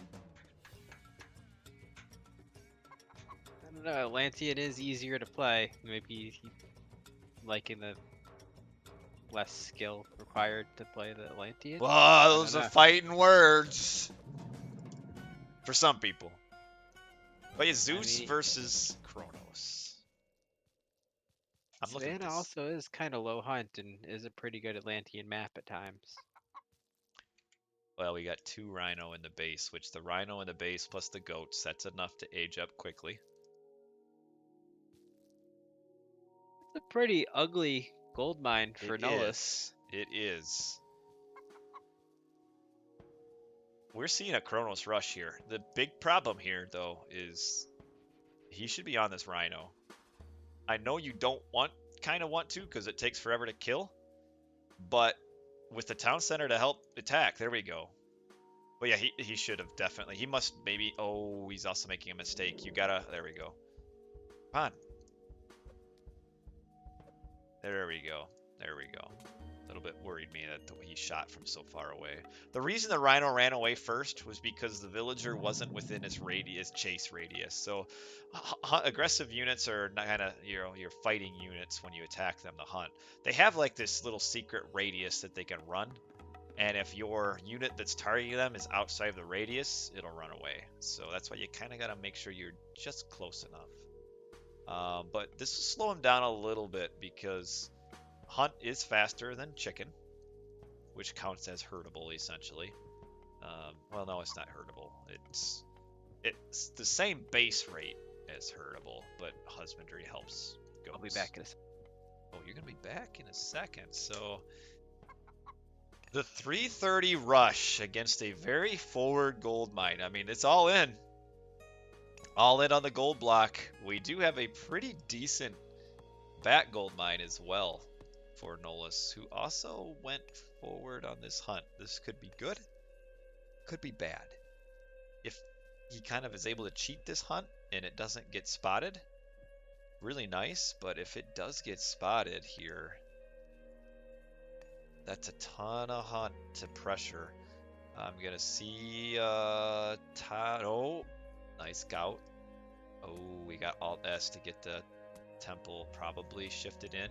I don't know, Atlantean is easier to play. Maybe he liking the less skill required to play the Atlantean. Well, those are fighting words for some people. But yeah, Zeus versus Kronos. I'm looking at Savannah this. also is kind of low hunt and is a pretty good Atlantean map at times. Well, we got 2 Rhino in the base, which the Rhino in the base plus the goats, that's enough to age up quickly. It's a pretty ugly gold mine for Nullus. It is. We're seeing a Kronos rush here. The big problem here, though, is he should be on this Rhino. I know you don't kind of want to because it takes forever to kill, but with the town center to help attack, there we go. But yeah, he should have definitely. He must maybe. Oh, he's also making a mistake. You gotta. There we go. Come on. There we go. There we go. A little bit worried me that he shot from so far away. The reason the Rhino ran away first was because the villager wasn't within his chase radius. So aggressive units are kind of your fighting units when you attack them to hunt. They have like this little secret radius that they can run. And if your unit that's targeting them is outside of the radius, it'll run away. So that's why you kind of got to make sure you're just close enough. But this will slow him down a little bit because hunt is faster than chicken, which counts as herdable essentially. Well, no, it's not herdable. It's the same base rate as herdable, but husbandry helps goats. I'll be back in a second. Oh, you're gonna be back in a second. So the 330 rush against a very forward gold mine. I mean, it's all in. All in on the gold block. We do have a pretty decent bat gold mine as well for Nullus, who also went forward on this hunt. This could be good, could be bad. If he kind of is able to cheat this hunt and it doesn't get spotted, really nice. But if it does get spotted here, that's a ton of hunt to pressure. I'm gonna see oh, nice scout. Oh, we got Alt S to get the temple probably shifted in.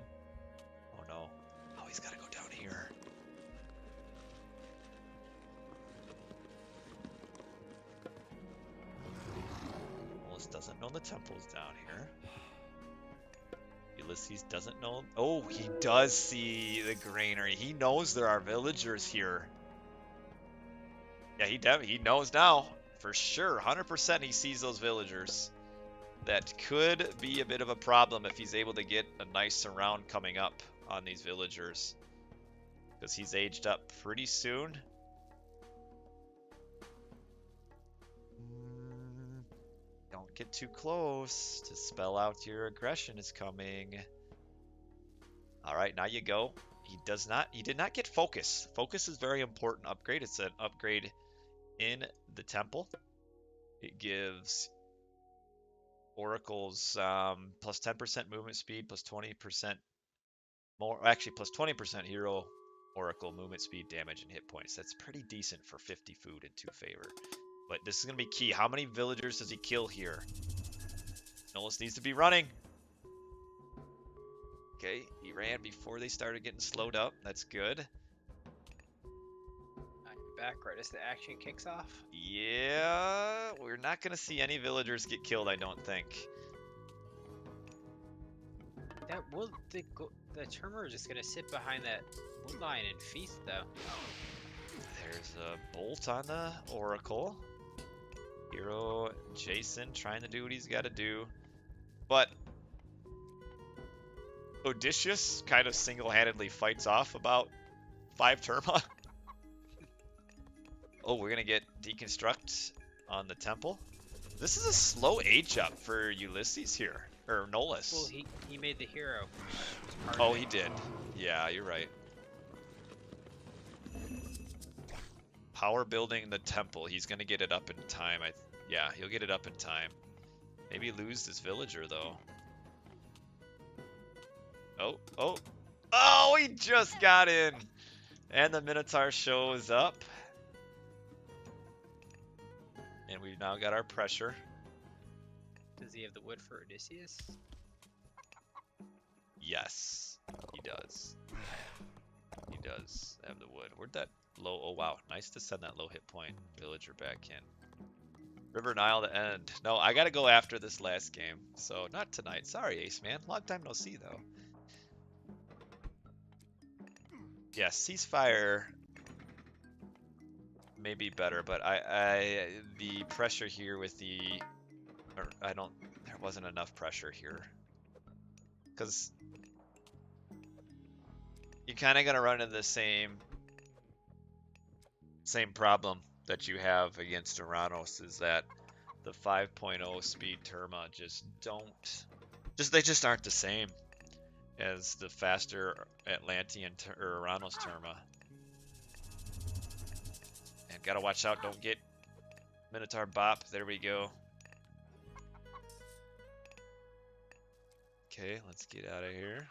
Oh no. Oh, he's gotta go down here. Ulysses doesn't know the temple's down here. Ulysses doesn't know. Oh, he does see the granary. He knows there are villagers here. Yeah, he knows now for sure. 100% he sees those villagers. that could be a bit of a problem if he's able to get a nice surround coming up on these villagers. Because he's aged up pretty soon. Don't get too close to spell out your aggression is coming. Alright, now you go. He did not get focus. Focus is very important upgrade. It's an upgrade in the temple. It gives oracles plus 10% movement speed, plus 20% more, actually plus 20% hero oracle movement speed, damage, and hit points. That's pretty decent for 50 food and 2 favor. But this is going to be key. How many villagers does he kill here? Nullus needs to be running. Okay, he ran before they started getting slowed up. That's good. Back right as the action kicks off. Yeah, we're not going to see any villagers get killed, I don't think. That will the Tremor is just gonna sit behind that wood line and feast though. There's a bolt on the oracle. Hero Jason trying to do what he's got to do, but Odysseus kind of single-handedly fights off about 5 Terma. Oh, we're gonna get deconstruct on the temple. This is a slow age up for Ulysses here, or Nullus. Well, he made the hero. Oh, he did. Yeah, you're right. Power building the temple. He's gonna get it up in time. Yeah, he'll get it up in time. Maybe lose this villager though. Oh, he just got in. And the Minotaur shows up. And we've now got our pressure. Does he have the wood for Odysseus? Yes, he does. He does have the wood. Where'd that low... Oh, wow. Nice to send that low hit point villager back in. River Nile to end. No, I gotta go after this last game. So, not tonight. Sorry, Ace Man. Long time no see, though. Yeah, ceasefire may be better, but the pressure here with the... Or there wasn't enough pressure here. Because you're kind of going to run into the same problem that you have against Oranos, is that the 5.0 speed Terma they just aren't the same as the faster Atlantean or Oranos Terma. And gotta watch out, don't get Minotaur Bop. There we go. Okay, let's get out of here.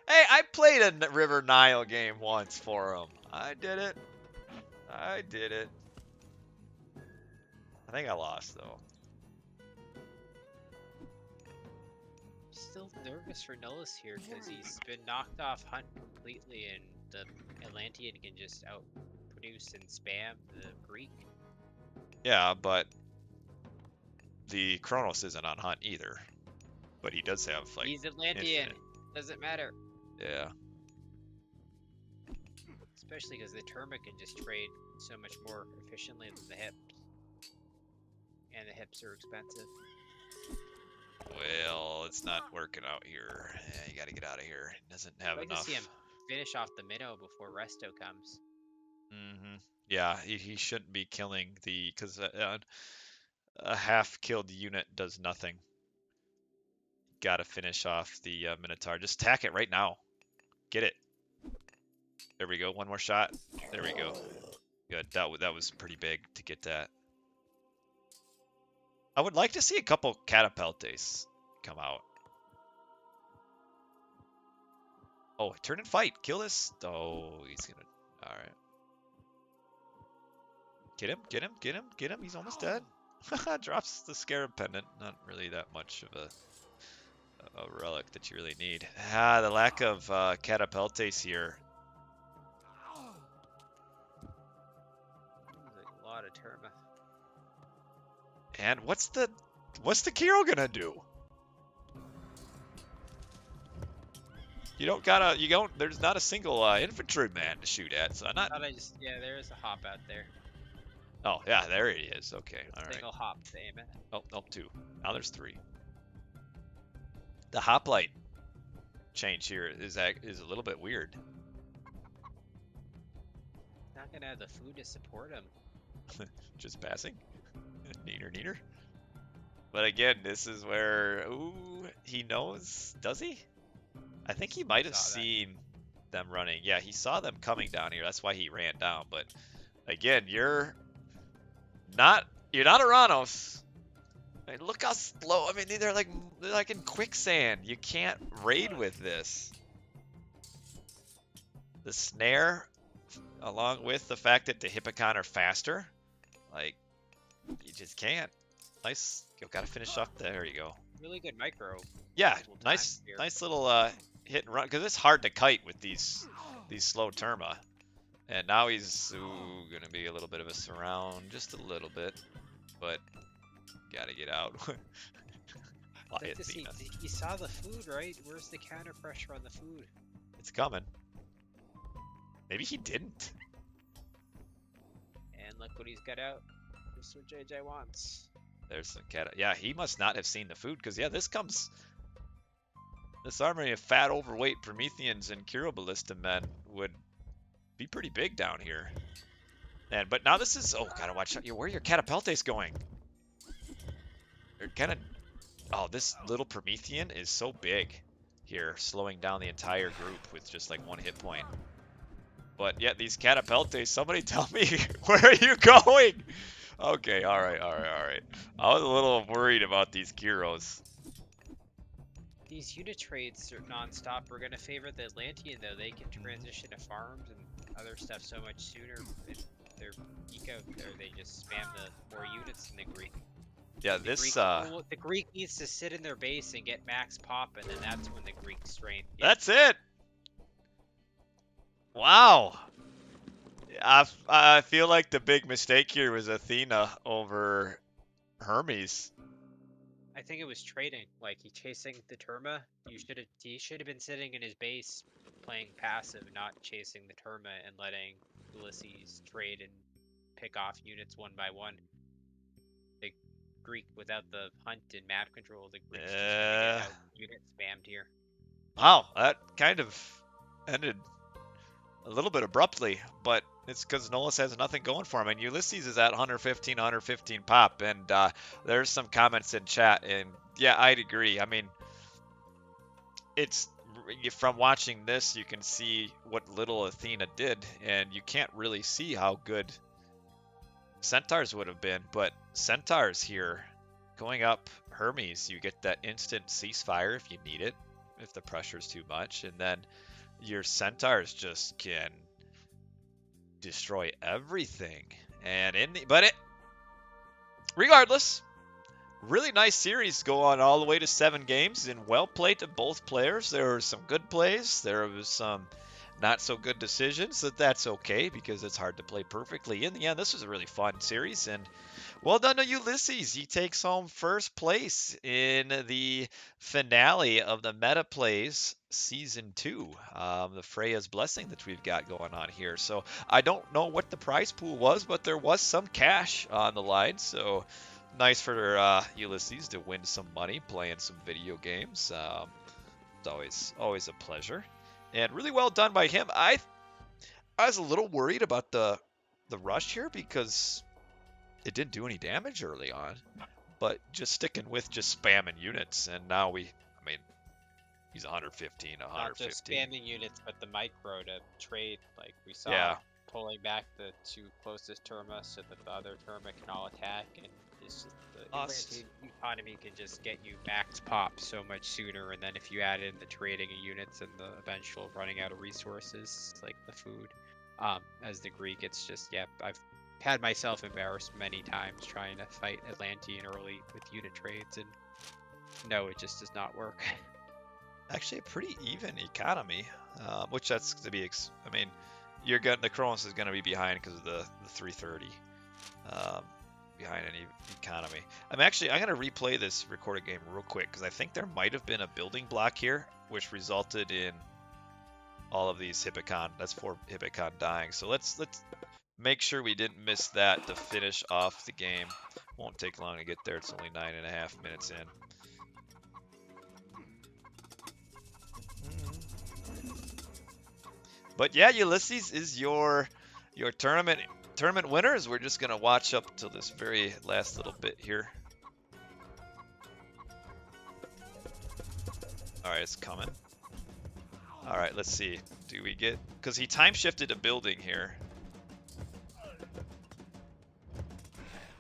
Hey, I played a River Nile game once for him. I did it. I think I lost, though. Still nervous for Nullus here because he's been knocked off Hunt completely, and the Atlantean can just outproduce and spam the Greek. Yeah, but the Kronos isn't on Hunt either. But he does have, like, he's Atlantean. infinite. Doesn't matter. Yeah. Especially because the Terma can just trade so much more efficiently than the hips. And the hips are expensive. Well, it's not working out here. Yeah, you gotta get out of here. He doesn't have I'd like enough. to see him finish off the minnow before Resto comes. Yeah, he shouldn't be killing the... Because a half-killed unit does nothing. Gotta finish off the Minotaur. Just tack it right now. Get it. There we go. One more shot. There we go. Good. That was pretty big to get that. I would like to see a couple Catapultes come out. Oh, turn and fight. Kill this. Oh, he's gonna... Alright. Get him, get him, get him, get him. He's almost dead. Drops the Scarab Pendant. Not really that much of a relic that you really need. The lack of Catapultes here. A lot of Terma. And what's the Kiro gonna do? There's not a single infantryman to shoot at, so I thought yeah, there is a hop out there. Oh, yeah, there he is. Okay, all right. Single hop to aim it. Oh, no, 2. Now there's 3. The hoplite change here is a little bit weird. Not gonna have the food to support him. Just passing. Neener, neener. But again, this is where, ooh, he knows, does he? I think he might have seen them running. Yeah, he saw them coming down here. That's why he ran down. But again, you're not Oranos. I mean, look how slow. I mean, they're like in quicksand. You can't raid with this. The snare, along with the fact that the Hippocon are faster, like, you just can't. Nice. You gotta finish off. There you go. Really good micro. Yeah, nice little hit and run, because it's hard to kite with these slow Terma. And now he's gonna be a little bit of a surround, just a little bit, but gotta get out. Like to see, he saw the food, right? Where's the counter pressure on the food? It's coming. Maybe he didn't. And look what he's got out. This is what JJ wants. There's some cat. Yeah, he must not have seen the food, because yeah, this army of fat, overweight Prometheans and Curoballista men would be pretty big down here. And but now this is, oh, gotta watch out. Where are your catapultes going? They're kind of, oh, this little Promethean is so big here, slowing down the entire group with just like 1 hit point. But yeah, these catapultes, somebody tell me, where are you going? Okay, all right. I was a little worried about these Kyros. These unit trades are non-stop. We're going to favor the Atlantean, though. They can transition to farms and other stuff so much sooner. Their eco, or they just spam the more units than the Greek. Yeah, the Greek needs to sit in their base and get max pop, and then that's when the Greek strain. Yeah. That's it. Wow. I feel like the big mistake here was Athena over Hermes. I think it was trading. Like, he chasing the Terma. He should have been sitting in his base playing passive, not chasing the Terma and letting Ulysses trade and pick off units one by one. The Greek, without the hunt and map control, the Greek's just gonna get out unit spammed here. Wow, that kind of ended a little bit abruptly, but it's because Nullus has nothing going for him, and Ulysses is at 115 pop, and there's some comments in chat, and yeah, I'd agree. I mean, it's from watching this, you can see what little Athena did, and you can't really see how good Centaurs would have been, but Centaurs here, going up Hermes, you get that instant ceasefire if you need it, if the pressure's too much, and then your Centaurs just can destroy everything. And regardless, really nice series go on all the way to 7 games, and well played to both players. There were some good plays, there was some not so good decisions. That's okay, because it's hard to play perfectly. In the end, this was a really fun series, and well done to Ulysses. He takes home first place in the finale of the Meta Plays Season 2, the Freyja's Blessing that we've got going on here. So I don't know what the prize pool was, but there was some cash on the line, so nice for Ulysses to win some money playing some video games. It's always a pleasure, and really well done by him. I was a little worried about the rush here, because it didn't do any damage early on, but just sticking with just spamming units, and now he's 115. Not just spamming units, but the micro to trade, like we saw, pulling back the 2 closest Terma so that the other Terma can all attack, and it's just the Atlantean economy can just get you max pop so much sooner, and then if you add in the trading of units and the eventual running out of resources, like the food, as the Greek, it's just, I've had myself embarrassed many times trying to fight Atlantean early with unit trades, and no, it just does not work. Actually, a pretty even economy, which that's to be. The Kronos is going to be behind because of the 330, behind any economy. I'm going to replay this recorded game real quick, because I think there might have been a building block here, which resulted in all of these Hippocon. That's 4 Hippocon dying. So let's make sure we didn't miss that to finish off the game. Won't take long to get there. It's only 9.5 minutes in. But yeah, Ulysses is your tournament winners. We're just gonna watch up till this very last little bit here. All right, it's coming. All right, let's see. Do we get? Because he time shifted a building here,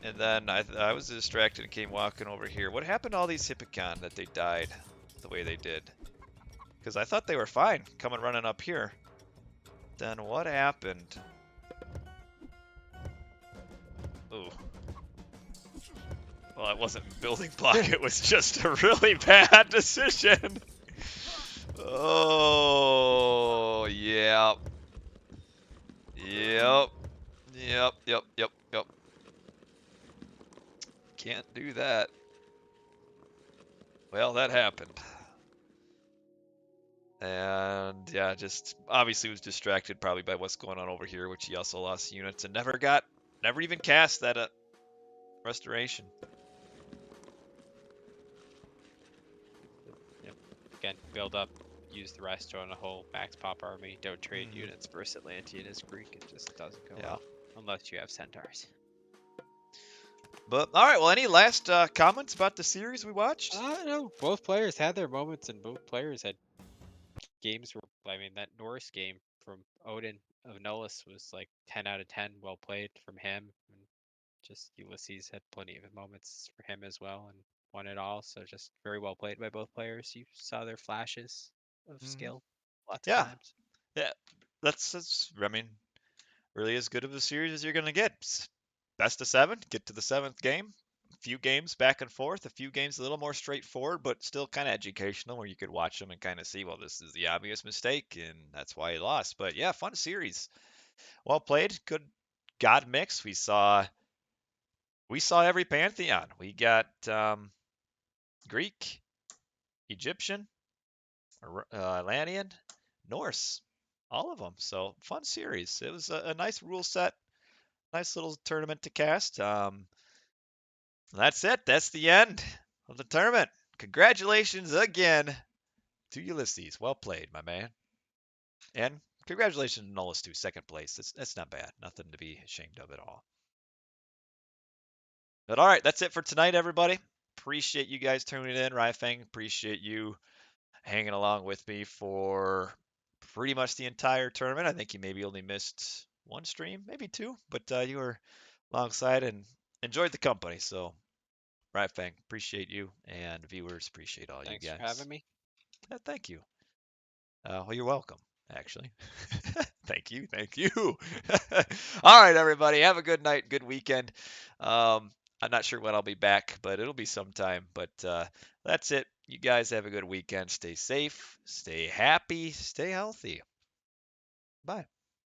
and then I was distracted and came walking over here. What happened to all these Hippocon that they died the way they did? Because I thought they were fine coming running up here. Then what happened? Ooh. Well, it wasn't building block. It was just a really bad decision. Oh, yeah. Yep. Can't do that. Well, that happened. And yeah, just obviously was distracted probably by what's going on over here, which he also lost units and never even cast that restoration. Yep. Again, build up, use the rest on a whole max pop army. Don't trade units versus Atlantean as Greek. It just doesn't go well unless you have centaurs. But all right, well, any last comments about the series we watched? No, both players had their moments, and both players had games where, I mean, that Norse game from Odin of Nullus was like 10 out of 10, well played from him. And just Ulysses had plenty of moments for him as well and won it all. So just very well played by both players. You saw their flashes of skill lots of times. Yeah, that's I mean, really as good of a series as you're gonna get. Best of 7, get to the 7th game. A few games back and forth, a few games a little more straightforward, but still kind of educational, where you could watch them and kind of see, well, this is the obvious mistake, and that's why he lost. But yeah, fun series. Well played. Good God mix. We saw every pantheon. We got Greek, Egyptian, Atlantean, Norse, all of them. So fun series. It was a nice rule set, nice little tournament to cast. That's it. That's the end of the tournament. Congratulations again to Ulysses. Well played, my man. And congratulations to Nullus too, 2nd place. That's not bad. Nothing to be ashamed of at all. But all right, that's it for tonight, everybody. Appreciate you guys tuning in. Ryfang, appreciate you hanging along with me for pretty much the entire tournament. I think you maybe only missed one stream, maybe 2, but you were alongside and enjoyed the company. So, Ryfang, appreciate you, and viewers, appreciate all Thanks you guys. for having me. Yeah, thank you. Well, you're welcome, actually. Thank you. All right, everybody. Have a good night, good weekend. I'm not sure when I'll be back, but it'll be sometime. But that's it. You guys have a good weekend. Stay safe, stay happy, stay healthy. Bye.